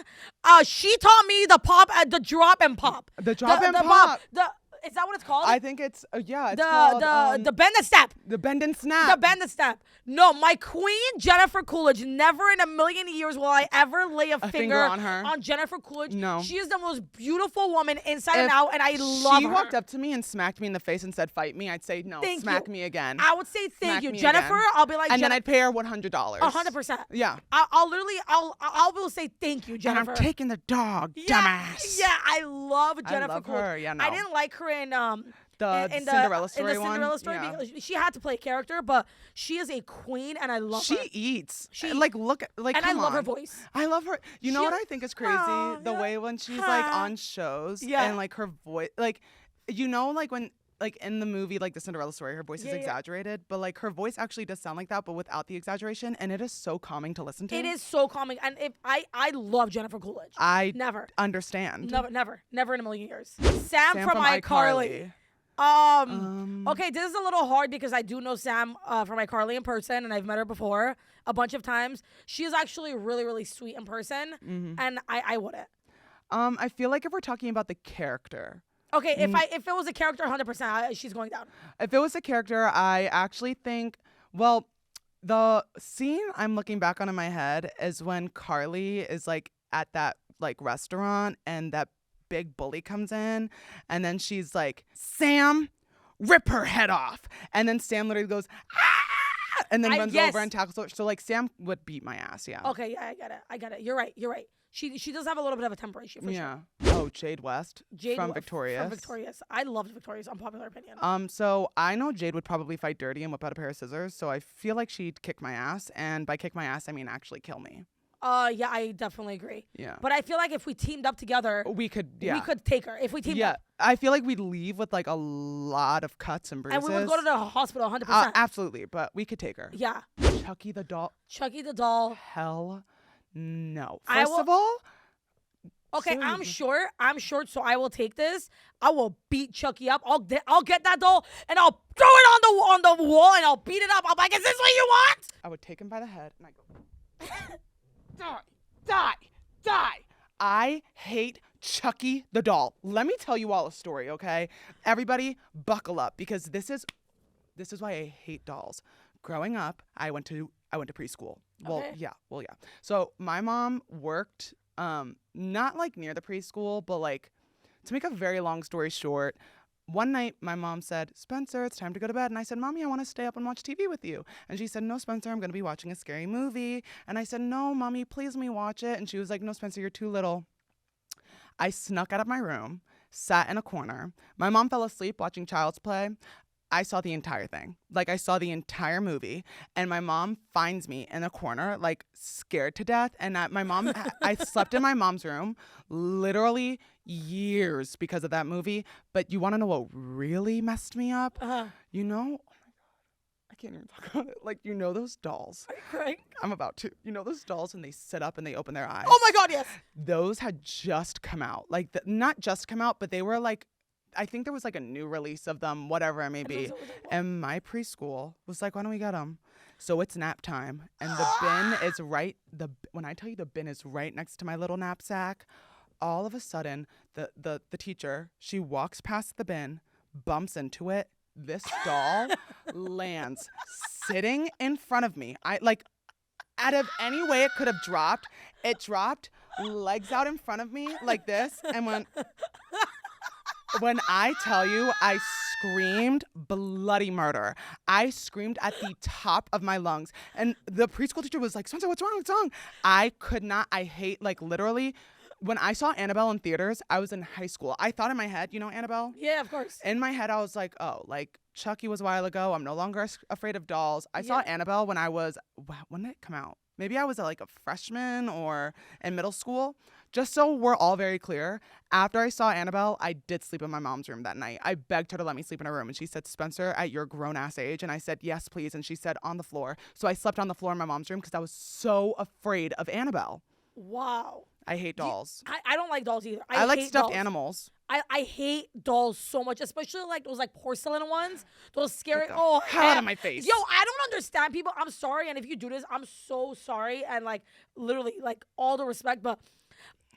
She taught me the drop and pop. The drop and pop. Is that what it's called? I think it's it's called the bend and snap. The bend and snap. The bend and snap. No, my queen Jennifer Coolidge. Never in a million years will I ever lay a finger on her. On Jennifer Coolidge. No, she is the most beautiful woman inside and out, and I love her. She walked up to me and smacked me in the face and said, "Fight me." I'd say, "No, smack me again." I would say, "Thank you, Jennifer." Again. I'll be like, and then I'd pay her $100. 100%. Yeah. I'll say, "Thank you, Jennifer." And I'm taking the dog, dumbass. Yeah, I love Jennifer Coolidge. Her. Yeah, no. I didn't like her in the Cinderella story in the Cinderella story because she had to play a character, but she is a queen and I love her. She eats. Like look like and I love her voice. I love her. You know what I think is crazy? The way when she's like on shows and like her voice, like like when like in the movie like the Cinderella story, her voice is exaggerated, but like her voice actually does sound like that, but without the exaggeration, and it is so calming to listen to. It is so calming, and if I love Jennifer Coolidge. I never understand. Never in a million years. Sam from iCarly. Okay, this is a little hard because I do know Sam from iCarly in person, and I've met her before a bunch of times. She is actually really, really sweet in person, and I wouldn't. I feel like if we're talking about the character. Okay, if it was a character, 100%, she's going down. If it was a character, I actually think, well, The scene I'm looking back on in my head is when Carly is like at that like restaurant and that big bully comes in and then she's like, Sam, rip her head off. And then Sam literally goes, ah! And then runs over and tackles her. So like Sam would beat my ass, yeah. Okay, yeah, I get it. You're right. She does have a little bit of a temper issue for sure. Oh, Jade West from Victorious. From Victorious. I loved Victorious, unpopular opinion. So I know Jade would probably fight dirty and whip out a pair of scissors, so I feel like she'd kick my ass, and by kick my ass, I mean actually kill me. Yeah, I definitely agree. Yeah. But I feel like if we teamed up together, we could take her. If we teamed up. I feel like we'd leave with like a lot of cuts and bruises. And we would go to the hospital 100%. Absolutely, but we could take her. Yeah. Chucky the doll. Hell no. First of all, okay, I'm short, so I will take this. I will beat Chucky up. I'll get that doll and I'll throw it on the wall and I'll beat it up. I'm like, is this what you want? I would take him by the head and I go, die. I hate Chucky the doll. Let me tell you all a story, okay? Everybody, buckle up because this is why I hate dolls. Growing up, I went to preschool. Okay. Well, yeah. So my mom worked. Not like near the preschool, but like to make a very long story short, one night my mom said, Spencer, it's time to go to bed. And I said, Mommy, I want to stay up and watch TV with you. And she said, no, Spencer, I'm going to be watching a scary movie. And I said, no, Mommy, please let me watch it. And she was like, no, Spencer, you're too little. I snuck out of my room, sat in a corner. My mom fell asleep watching Child's Play. I saw the entire thing. Like, I saw the entire movie. And my mom finds me in a corner, like, scared to death. And I slept in my mom's room literally years because of that movie. But you want to know what really messed me up? You know, oh my God, I can't even talk about it. Like, you know those dolls? Are you crying? I'm about to. You know those dolls and they sit up and they open their eyes? Oh my God, yes. Those had just come out. Like, not just come out, but they were like, I think there was like a new release of them, whatever it may be. And my preschool was like, why don't we get them? So it's nap time. And the bin is when I tell you the bin is right next to my little knapsack, all of a sudden, the teacher, she walks past the bin, bumps into it. This doll lands sitting in front of me. Out of any way it could have dropped, it dropped legs out in front of me like this. And when I tell you, I screamed bloody murder. I screamed at the top of my lungs. And the preschool teacher was like, Spencer, what's wrong? What's wrong? I could not. I hate, like, literally, when I saw Annabelle in theaters, I was in high school. I thought in my head, you know Annabelle? Yeah, of course. In my head, I was like, oh, like, Chucky was a while ago. I'm no longer afraid of dolls. I saw Annabelle when when did it come out? Maybe I was like a freshman or in middle school. Just so we're all very clear, after I saw Annabelle, I did sleep in my mom's room that night. I begged her to let me sleep in her room. And she said, Spencer, at your grown-ass age. And I said, yes, please. And she said, on the floor. So I slept on the floor in my mom's room because I was so afraid of Annabelle. Wow. I hate dolls. I don't like dolls either. I like stuffed animals. I hate dolls so much, especially like those like porcelain ones. Those scary. Hell out of my face. Yo, I don't understand people. I'm sorry. And if you do this, I'm so sorry. And like literally like all the respect, but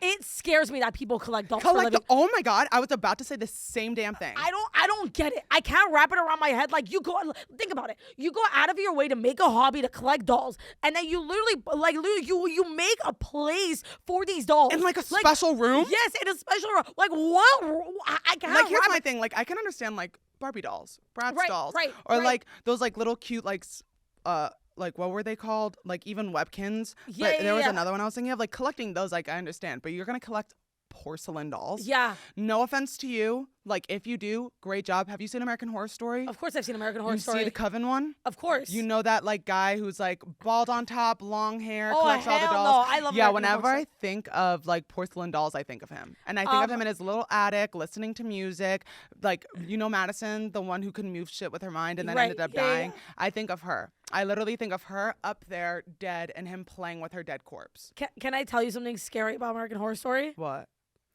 it scares me that people collect dolls for a living. Oh my God, I was about to say the same damn thing. I don't get it. I can't wrap it around my head. Like, think about it. You go out of your way to make a hobby to collect dolls, and then you you make a place for these dolls. In like a special room? Yes, in a special room. Like, what? I can't. Like, here's my thing. Like, I can understand like Barbie dolls, Bratz dolls, or like those like little cute like what were they called? Like even Webkins. But there was another one I was thinking of. Like collecting those, like I understand. But you're gonna collect porcelain dolls. Yeah. No offense to you. Like if you do, great job. Have you seen American Horror Story? Of course I've seen American Horror Story. You see the Coven one? Of course. You know that like guy who's like bald on top, long hair, oh, collects all the dolls. No, I love American whenever Horror I think of like porcelain dolls, I think of him. And I think of him in his little attic, listening to music. Like, you know Madison, the one who couldn't move shit with her mind and then ended up dying? Yeah. I think of her. I literally think of her up there dead and him playing with her dead corpse. Can I tell you something scary about American Horror Story? What?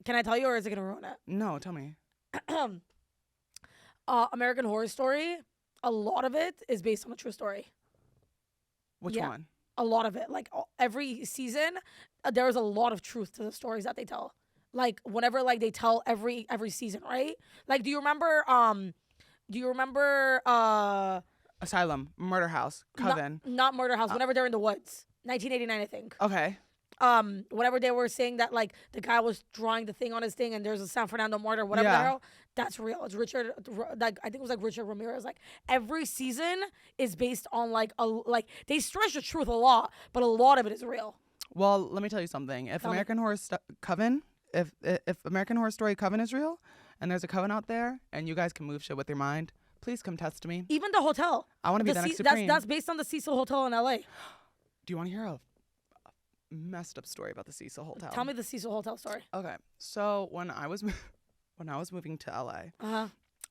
Can I tell you, or is it going to ruin it? No, tell me. American Horror Story, a lot of it is based on a true story. Which one? A lot of it. Like every season, there is a lot of truth to the stories that they tell. Like whenever like they tell every season, right? Like do you remember Asylum, Murder House, Coven. Not Murder House. Whenever they're in the woods, 1989, I think. Okay. Whenever they were saying that like the guy was drawing the thing on his thing and there's a San Fernando murder, whatever the hell, that's real. It's Richard, like I think it was like Richard Ramirez. Like every season is based on like they stretch the truth a lot, but a lot of it is real. Well, let me tell you something. If American Horror Coven, if American Horror Story Coven is real, and there's a coven out there, and you guys can move shit with your mind, please come test me. Even the hotel. I want to be the next Supreme. That's based on the Cecil Hotel in LA. Do you want to hear a messed up story about the Cecil Hotel? Tell me the Cecil Hotel story. Okay, so when I was moving to LA,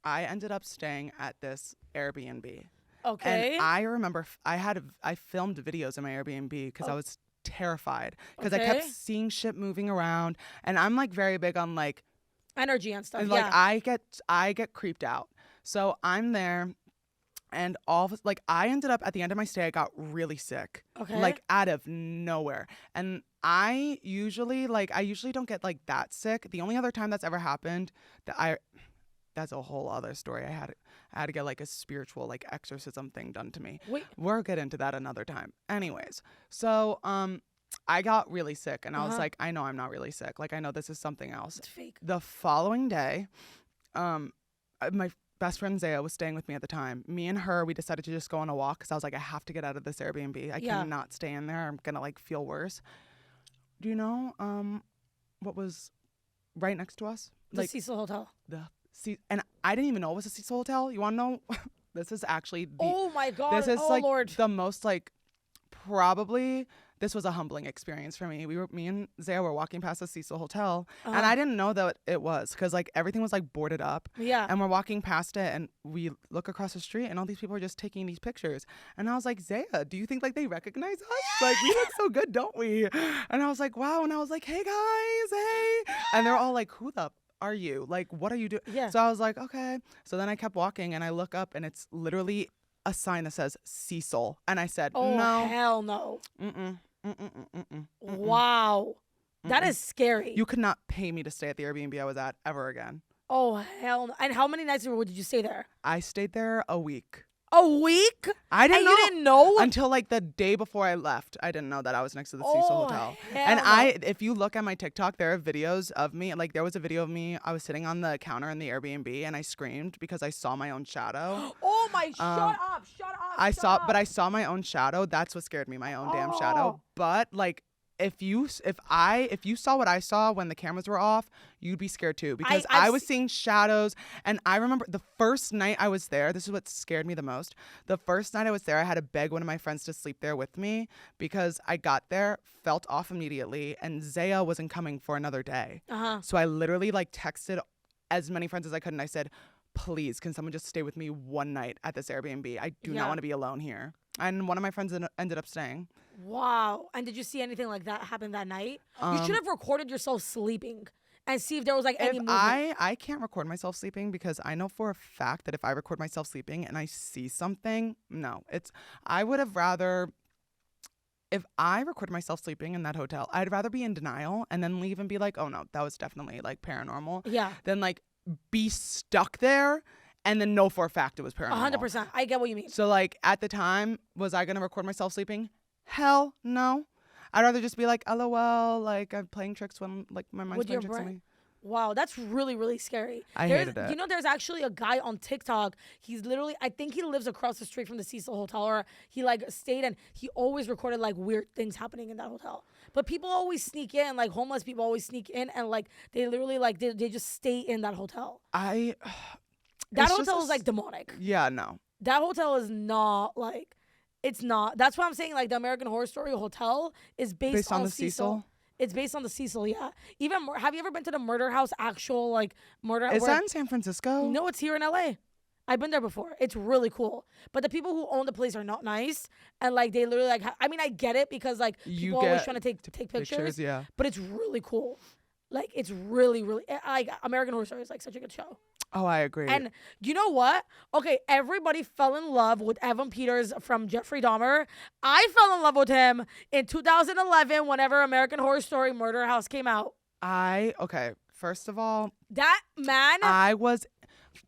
I ended up staying at this Airbnb. Okay. And I remember I filmed videos in my Airbnb because I was terrified because I kept seeing shit moving around, and I'm like very big on like energy and stuff. And like I get creeped out. So I'm there, and I ended up at the end of my stay, I got really sick. Okay. Like out of nowhere. And I usually don't get like that sick. The only other time that's ever happened that's a whole other story. I had to get like a spiritual like exorcism thing done to me. Wait. We'll get into that another time. Anyways, so I got really sick, and I was like, I know I'm not really sick. Like, I know this is something else. It's fake. The following day, my best friend Zaya was staying with me at the time. Me and her, we decided to just go on a walk because I was like, I have to get out of this Airbnb. I cannot stay in there. I'm gonna like feel worse. Do you know what was right next to us? The Cecil Hotel. And I didn't even know it was a Cecil Hotel. You want to know? This is actually oh my God. This is Lord. The most like probably. This was a humbling experience for me. Me and Zaya were walking past the Cecil Hotel, and I didn't know that it was because like everything was like boarded up. Yeah. And we're walking past it, and we look across the street, and all these people are just taking these pictures. And I was like, Zaya, do you think like they recognize us? Like we look so good, don't we? And I was like, wow. And I was like, hey guys, hey. And they're all like, who the are you? Like, what are you doing? Yeah. So I was like, okay. So then I kept walking, and I look up, and it's literally a sign that says Cecil, and I said, oh, no, hell no. Mm-mm. Wow. That is scary. You could not pay me to stay at the Airbnb I was at ever again. Oh, hell no. And how many nights did you stay there? I stayed there a week. A week? I didn't know. You didn't know? Until like the day before I left. I didn't know that I was next to the Cecil Hotel. And if you look at my TikTok, there are videos of me. Like there was a video of me. I was sitting on the counter in the Airbnb, and I screamed because I saw my own shadow. Oh my, shut up. I saw my own shadow. That's what scared me, my own damn shadow. But like if you saw what I saw when the cameras were off, you'd be scared too, because I was seeing shadows. And I remember the first night I was there, this is what scared me the most. The first night I was there, I had to beg one of my friends to sleep there with me because I got there, felt off immediately, and Zaya wasn't coming for another day. So I literally like texted as many friends as I could, and I said, please, can someone just stay with me one night at this Airbnb? I do not want to be alone here. And one of my friends ended up staying. Wow. And did you see anything like that happen that night? You should have recorded yourself sleeping and see if there was like any movement. I can't record myself sleeping because I know for a fact that if I record myself sleeping and I see something, I would have rather, if I recorded myself sleeping in that hotel, I'd rather be in denial and then leave and be like, oh no, that was definitely like paranormal. Yeah. Than like be stuck there and then know for a fact it was paranormal. 100%. I get what you mean. So like at the time, was I going to record myself sleeping? Hell no. I'd rather just be like, LOL, like I'm playing tricks when like my mind's playing tricks on me. Wow, that's really, really scary. I hated it. You know, there's actually a guy on TikTok. He's literally, I think he lives across the street from the Cecil Hotel, or he like stayed, and he always recorded like weird things happening in that hotel. But people always sneak in, like homeless people always sneak in, and like they literally like they just stay in that hotel. That hotel is like demonic. Yeah, no. That hotel is not like, it's not. That's why I'm saying like the American Horror Story Hotel is based on the Cecil. It's based on the Cecil, yeah. Even more, have you ever been to the Murder House, actual like murder? Is that in San Francisco? No, it's here in LA. I've been there before. It's really cool. But the people who own the place are not nice, and like they literally like. I mean, I get it because like people are always trying to take pictures. Yeah. But it's really cool. Like it's really, really. American Horror Story is like such a good show. Oh, I agree. And you know what? Okay, everybody fell in love with Evan Peters from Jeffrey Dahmer. I fell in love with him in 2011 whenever American Horror Story Murder House came out. Okay, first of all, that man, I was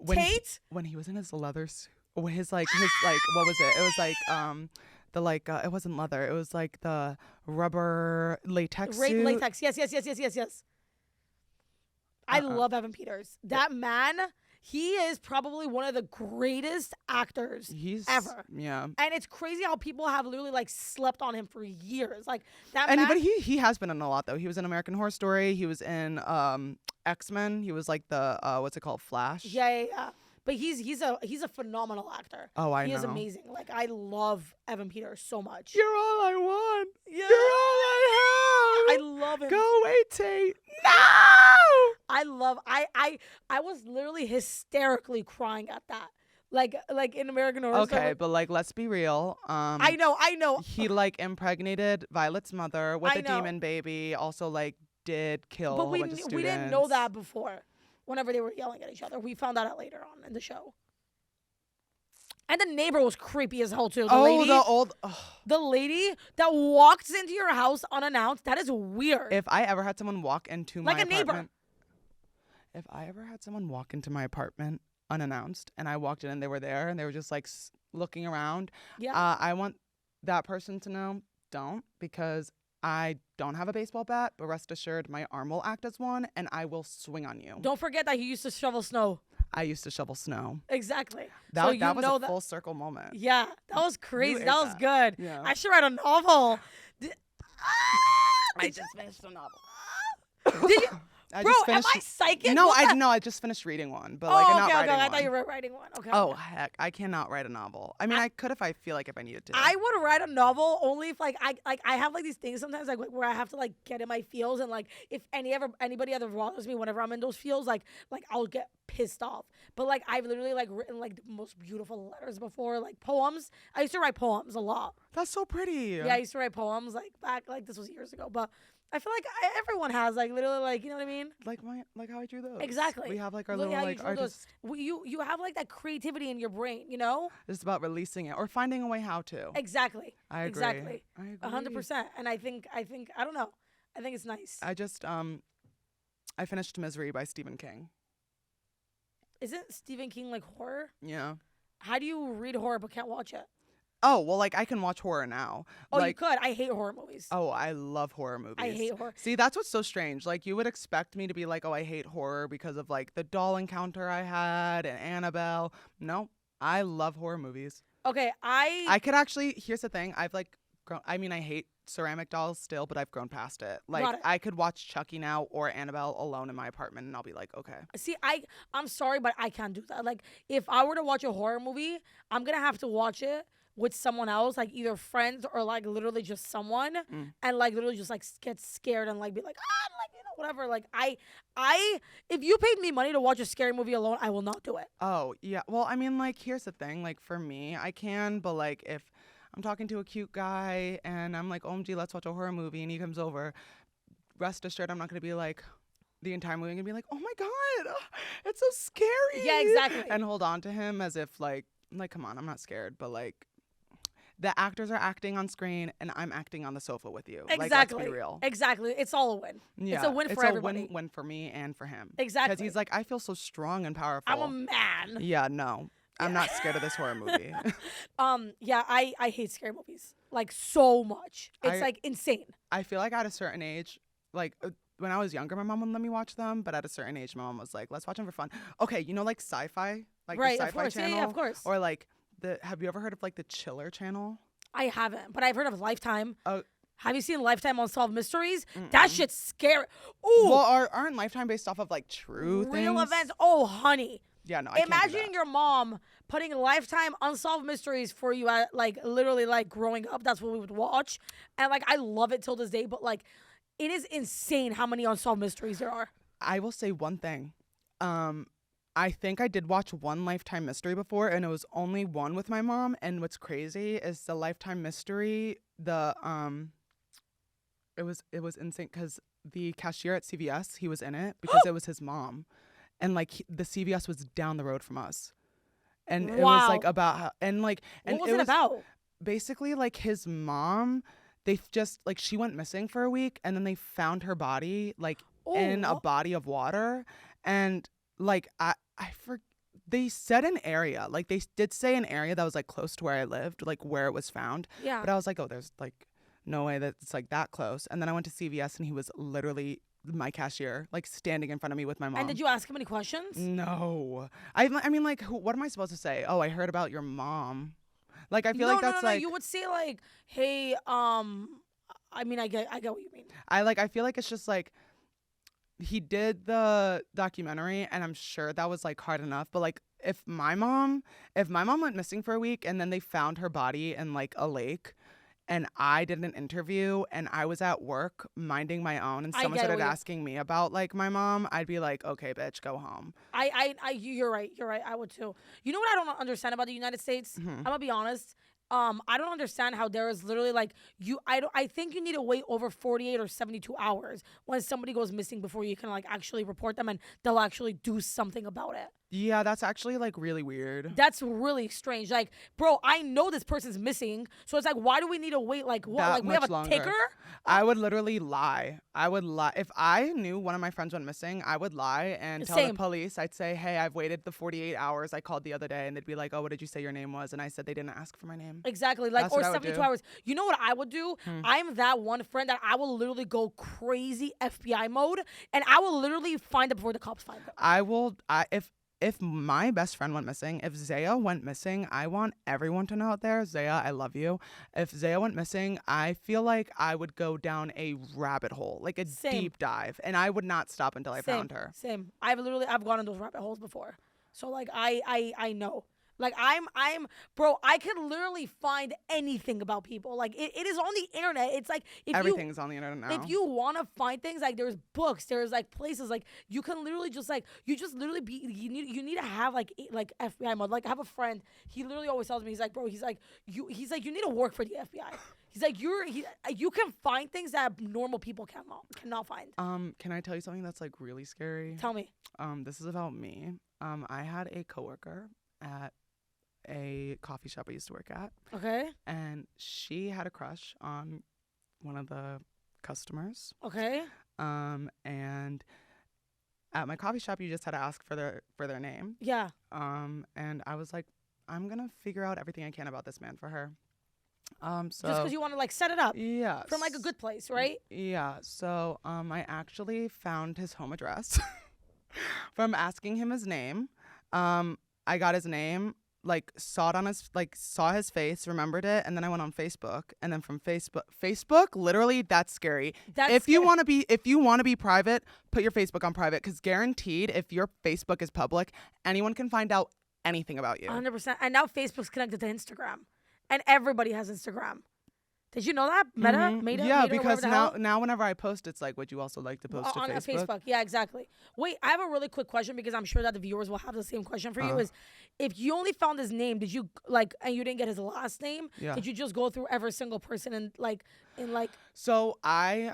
Tate, when he was in his leather suit. his like what was it? It was like the like it wasn't leather. It was like the rubber latex suit. Latex. Yes. I love Evan Peters. That man, he is probably one of the greatest actors ever. Yeah. And it's crazy how people have literally like slept on him for years. Like that man. But he has been in a lot though. He was in American Horror Story. He was in X-Men. He was like the what's it called? Flash. Yeah. But he's a phenomenal actor. Oh, I know. He is amazing. Like I love Evan Peters so much. You're all I want. Yeah. You're all I have. I love him. Go away, Tate. No. I was literally hysterically crying at that. Like in American Horror Story. Okay, but like let's be real. I know. He like impregnated Violet's mother with a demon baby. Also like did kill a bunch of students. We didn't know that before. Whenever they were yelling at each other, we found that out later on in the show. And the neighbor was creepy as hell too. The lady that walks into your house unannounced. That is weird. If I ever had someone walk into my apartment, neighbor. If I ever had someone walk into my apartment unannounced and I walked in and they were there and they were just like looking around, I want that person to know, don't, because I don't have a baseball bat, but rest assured my arm will act as one and I will swing on you. Don't forget that he used to shovel snow. I used to shovel snow. Exactly. That was a full circle moment. Yeah, that was crazy. That was good. Yeah. I should write a novel. I just finished a novel. Did you? Bro, am I psychic? No, I just finished reading one, but like I'm not writing one. I thought you were writing one. Okay. Oh heck, I cannot write a novel. I mean, I could if I needed to. I would write a novel only if like I have like these things sometimes like where I have to like get in my feels, and like if anybody ever bothers me whenever I'm in those feels, like I'll get pissed off. But like I've literally like written like the most beautiful letters before, like poems. I used to write poems a lot. That's so pretty. Yeah, I used to write poems like back like this was years ago, but I feel like everyone has like literally like, you know what I mean? Like how I drew those. Exactly. We have like our little like artist. You have like that creativity in your brain, you know? It's about releasing it or finding a way how to. Exactly. I agree. Exactly. I agree. 100%. And I think I don't know. I think it's nice. I just I finished Misery by Stephen King. Isn't Stephen King like horror? Yeah. How do you read horror but can't watch it? Oh, well, like, I can watch horror now. Oh, like, you could? I hate horror movies. Oh, I love horror movies. I hate horror. See, that's what's so strange. Like, you would expect me to be like, oh, I hate horror because of, like, the doll encounter I had and Annabelle. No, I love horror movies. Okay, I could actually, here's the thing. I've, like, grown, I mean, I hate ceramic dolls still, but I've grown past it. Like, I could watch Chucky now or Annabelle alone in my apartment, and I'll be like, okay. See, I'm sorry, but I can't do that. Like, if I were to watch a horror movie, I'm going to have to watch it with someone else, like either friends or like literally just someone, and like literally just like get scared and like be like, like, you know, whatever. Like if you paid me money to watch a scary movie alone, I will not do it. Oh yeah, well I mean like here's the thing, like for me I can, but like if I'm talking to a cute guy and I'm like, OMG, let's watch a horror movie, and he comes over, rest assured I'm not gonna be like the entire movie and be like, oh my god, it's so scary. Yeah, exactly. And hold on to him as if like come on, I'm not scared, but like. The actors are acting on screen, and I'm acting on the sofa with you. Exactly. Like, let's be real. Exactly. It's all a win. Yeah. It's a win for everybody. It's a win for me and for him. Exactly. Because he's like, I feel so strong and powerful. I'm a man. Yeah, no. I'm not scared of this horror movie. Yeah, I hate scary movies. Like, so much. It's, like, insane. I feel like at a certain age, like, when I was younger, my mom wouldn't let me watch them. But at a certain age, my mom was like, let's watch them for fun. Okay, you know, like, sci-fi? Like, right, the sci-fi of course. channel? Yeah, of course. Or, like, have you ever heard of, like, the Chiller channel? I haven't, but I've heard of Lifetime. Oh. Have you seen Lifetime Unsolved Mysteries? That shit's scary. Ooh. Well, aren't Lifetime based off of, like, true things? Real events? Oh, honey. Yeah, no, I can't do Imagine that. your mom putting Lifetime Unsolved Mysteries for you at, like, literally, like, growing up. That's what we would watch. And, like, I love it till this day, but, like, it is insane how many unsolved mysteries there are. I will say one thing. I think I did watch one Lifetime mystery before, and it was only one with my mom. And what's crazy is the Lifetime mystery. It was insane because the cashier at CVS, he was in it because it was his mom, and like the CVS was down the road from us, and it was like about how, and like and what was it about? Basically, like his mom, they just like she went missing for a week, and then they found her body like in a body of water, and like They said an area. Like, they did say an area that was, like, close to where I lived, like, where it was found. Yeah. But I was like, oh, there's, like, no way that it's, like, that close. And then I went to CVS, and he was literally my cashier, like, standing in front of me with my mom. And did you ask him any questions? No. I mean, like, what am I supposed to say? Oh, I heard about your mom. Like, I feel like that's, like... You would say, like, hey, I mean, I get what you mean. I feel like it's just, like... He did the documentary, and I'm sure that was, like, hard enough. But, like, if my mom went missing for a week and then they found her body in, like, a lake, and I did an interview and I was at work minding my own, and someone started asking me about, like, my mom, I'd be like, okay, bitch, go home. You're right. I would too. You know what I don't understand about the United States? Mm-hmm. I'm gonna be honest. I don't understand how there is literally like I think you need to wait over 48 or 72 hours when somebody goes missing before you can like actually report them and they'll actually do something about it. Yeah, that's actually like really weird. That's really strange. Like, bro, I know this person's missing, so it's like, why do we need to wait? Like, what? That like, we have a longer. ticker? I would literally lie. If I knew one of my friends went missing, I would lie and tell the police. I'd say, hey, I've waited the 48 hours. I called the other day, and they'd be like, oh, what did you say your name was? And I said they didn't ask for my name. Exactly. Like, or 72 hours. You know what I would do? I'm that one friend that I will literally go crazy FBI mode, and I will literally find them before the cops find them. If my best friend went missing, if Zaya went missing, I want everyone to know out there, Zaya, I love you. If Zaya went missing, I feel like I would go down a rabbit hole, like a deep dive, and I would not stop until I found her. Same. I've gone in those rabbit holes before. So like I know. Like bro, I can literally find anything about people. Like it is on the internet. It's like everything's on the internet now. If you want to find things, like there's books, there's like places, like you can literally just like you need to have like FBI mode. Like I have a friend, he literally always tells me, he's like, bro, you need to work for the FBI. He's like, you can find things that normal people cannot find. Can I tell you something that's like really scary? Tell me. This is about me. I had a coworker at a coffee shop I used to work at. Okay. And she had a crush on one of the customers. Okay. And at my coffee shop, you just had to ask for their name. Yeah. And I was like, I'm gonna figure out everything I can about this man for her. So just because you want to like set it up. Yeah. From like a good place, right? Yeah. So I actually found his home address from asking him his name. I got his name, like saw his face, remembered it, and then I went on Facebook, and then from Facebook, literally, that's scary. If you want to be private, put your Facebook on private, because guaranteed, if your Facebook is public, anyone can find out anything about you. 100%. And now Facebook's connected to Instagram, and everybody has Instagram. Did you know that? Meta? Yeah, because now whenever I post, it's like, would you also like to post to on Facebook? Facebook? Yeah, exactly. Wait, I have a really quick question, because I'm sure that the viewers will have the same question for you. Is if you only found his name, did you and you didn't get his last name? Yeah. Did you just go through every single person and So I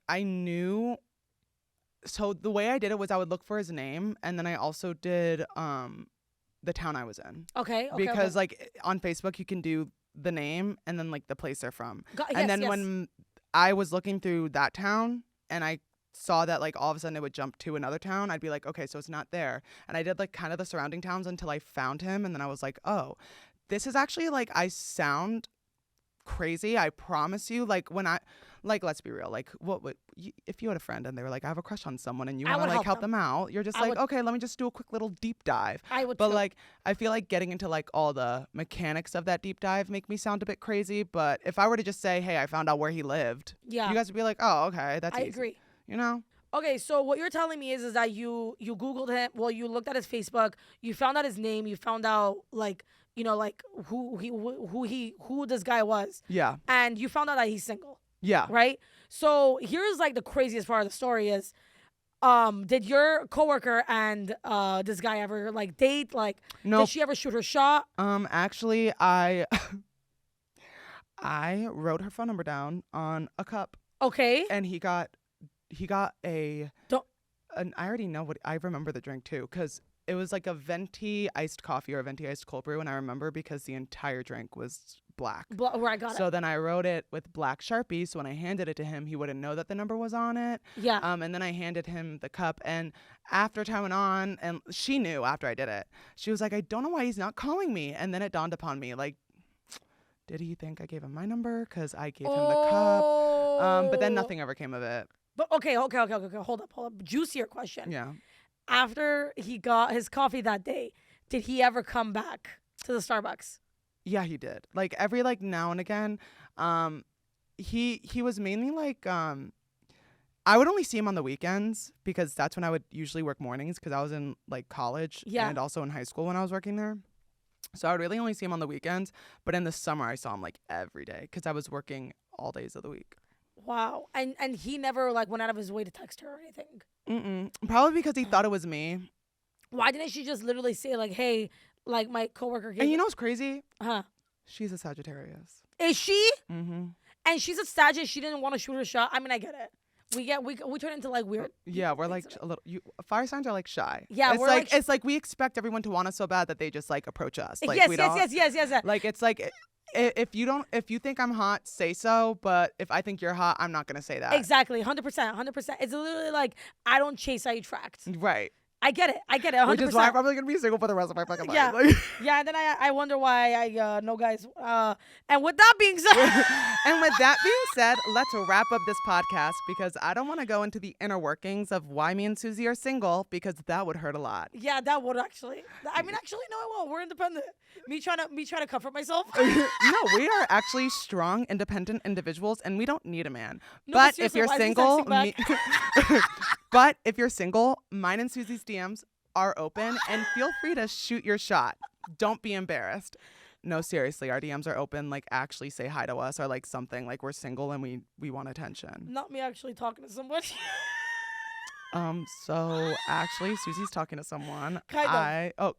I knew. So the way I did it was I would look for his name, and then I also did the town I was in. Okay. Because like on Facebook you can do the name and then like the place they're from. When I was looking through that town and I saw that like all of a sudden it would jump to another town, I'd be like, okay, so it's not there. And I did like kind of the surrounding towns until I found him, and then I was like, oh, this is actually like, I sound crazy, I promise you. Like when I let's be real, like what would if you had a friend and they were like, I have a crush on someone, and you want to like help them out, you're just okay, let me just do a quick little deep dive. But like I feel like getting into like all the mechanics of that deep dive make me sound a bit crazy. But if I were to just say, hey, I found out where he lived, you guys would be like, oh, okay, that's easy. I agree. You know? Okay, so what you're telling me is that you Googled him. Well, you looked at his Facebook. You found out his name. You found out who this guy was. Yeah. And you found out that he's single. Yeah. Right. So here's like the craziest part of the story is, did your coworker and this guy ever like date? Like, did she ever shoot her shot? Actually, I wrote her phone number down on a cup. Okay. And he got I already know I remember the drink too, because it was like a venti iced coffee or a venti iced cold brew, and I remember because the entire drink was black. Right, got it. So then I wrote it with black Sharpie. So when I handed it to him, he wouldn't know that the number was on it. Yeah. And then I handed him the cup. And after time went on, and she knew after I did it, she was like, I don't know why he's not calling me. And then it dawned upon me, like, did he think I gave him my number? Because I gave him the cup. But then nothing ever came of it. But okay. Hold up. Juicier question. Yeah. After he got his coffee that day, did he ever come back to the Starbucks? Yeah, he did. Like every like now and again. He was mainly like I would only see him on the weekends because that's when I would usually work mornings because I was in like college and also in high school when I was working there. So I would really only see him on the weekends. But in the summer, I saw him like every day because I was working all days of the week. Wow. And he never like went out of his way to text her or anything? Probably because he thought it was me. Why didn't she just literally say like, hey, like my coworker gave And you know what's crazy? Huh? She's a Sagittarius. Is she? Mm-hmm. And she's a Sagittarius. She didn't want to shoot her shot. I mean, I get it. We turn into like weird. Yeah, we're like a little. Fire signs are like shy. Yeah, it's we're like it's like we expect everyone to want us so bad that they just like approach us. Like, yes. Like it's like if you think I'm hot, say so. But if I think you're hot, I'm not gonna say that. Exactly, 100%. It's literally like I don't chase, I attract. Right. I get it, 100%. Which is why I'm probably going to be single for the rest of my fucking life. Yeah, Like. yeah. And then I wonder why I know guys. And with that being said, let's wrap up this podcast because I don't want to go into the inner workings of why me and Suzy are single because that would hurt a lot. Yeah, that would actually. I mean, actually, no, it won't. We're independent. Me trying to comfort myself. No, we are actually strong, independent individuals, and we don't need a man. No, but if you're single, but if you're single, mine and Suzy's DMs are open, and feel free to shoot your shot. Don't be embarrassed. No, seriously, our DMs are open. Like, actually say hi to us or like something. Like, we're single and we want attention. Not me actually talking to somebody. So actually, Suzy's talking to someone.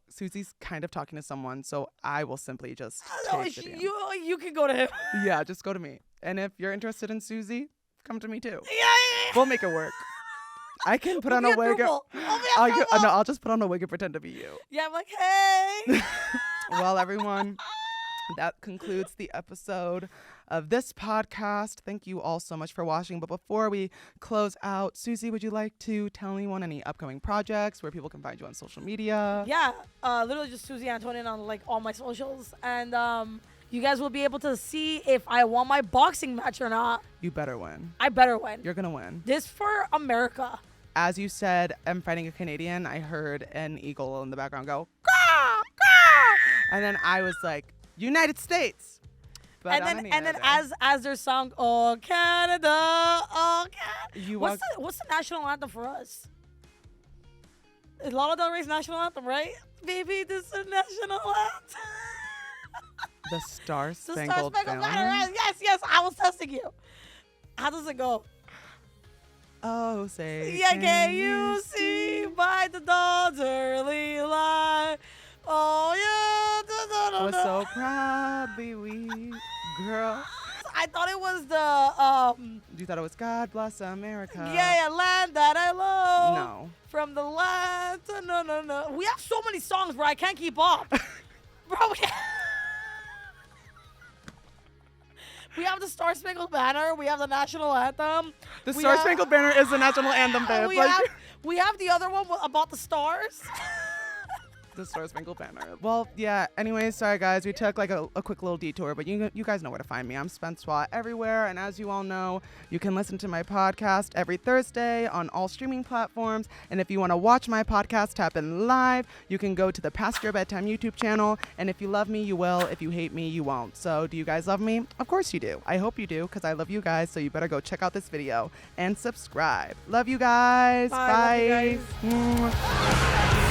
Suzy's kind of talking to someone. So I will simply just take the DM. You can go to him. Yeah, just go to me. And if you're interested in Suzy, come to me too. Yeah. We'll make it work. I can put on a wig. I'll just put on a wig and pretend to be you. Yeah, I'm like, hey. Well, everyone, that concludes the episode of this podcast. Thank you all so much for watching. But before we close out, Suzy, would you like to tell anyone any upcoming projects where people can find you on social media? Yeah, literally just Suzy Antonyan on like all my socials. And you guys will be able to see if I won my boxing match or not. You better win. I better win. You're going to win. This for America. As you said, I'm fighting a Canadian. I heard an eagle in the background go, caw, caw. And then I was like, United States. But and then as their song, oh Canada, oh Canada. What's the national anthem for us? Is Lana Del Rey's national anthem, right? Baby, this is a national anthem. The Star Spangled Banner. Yes, I was testing you. How does it go? Oh, say. Yeah, can you see by the dawn's early light? Oh, yeah. Was so proudly we, girl. I thought it was the You thought it was God Bless America. Yeah, land that I love. No. From the land to no. We have so many songs, bro. I can't keep up. Bro, we have the Star Spangled Banner. We have the national anthem. The Star Spangled Banner is the national anthem, babe. We have the other one about the stars. The Star Spangled Banner. Well, yeah. Anyways, sorry guys, we took like a quick little detour, but you guys know where to find me. I'm Spencewuah everywhere, and as you all know, you can listen to my podcast every Thursday on all streaming platforms. And if you want to watch my podcast happen live, you can go to the Past Your Bedtime YouTube channel. And if you love me, you will. If you hate me, you won't. So, do you guys love me? Of course you do. I hope you do, because I love you guys. So you better go check out this video and subscribe. Love you guys. Bye. Love you guys.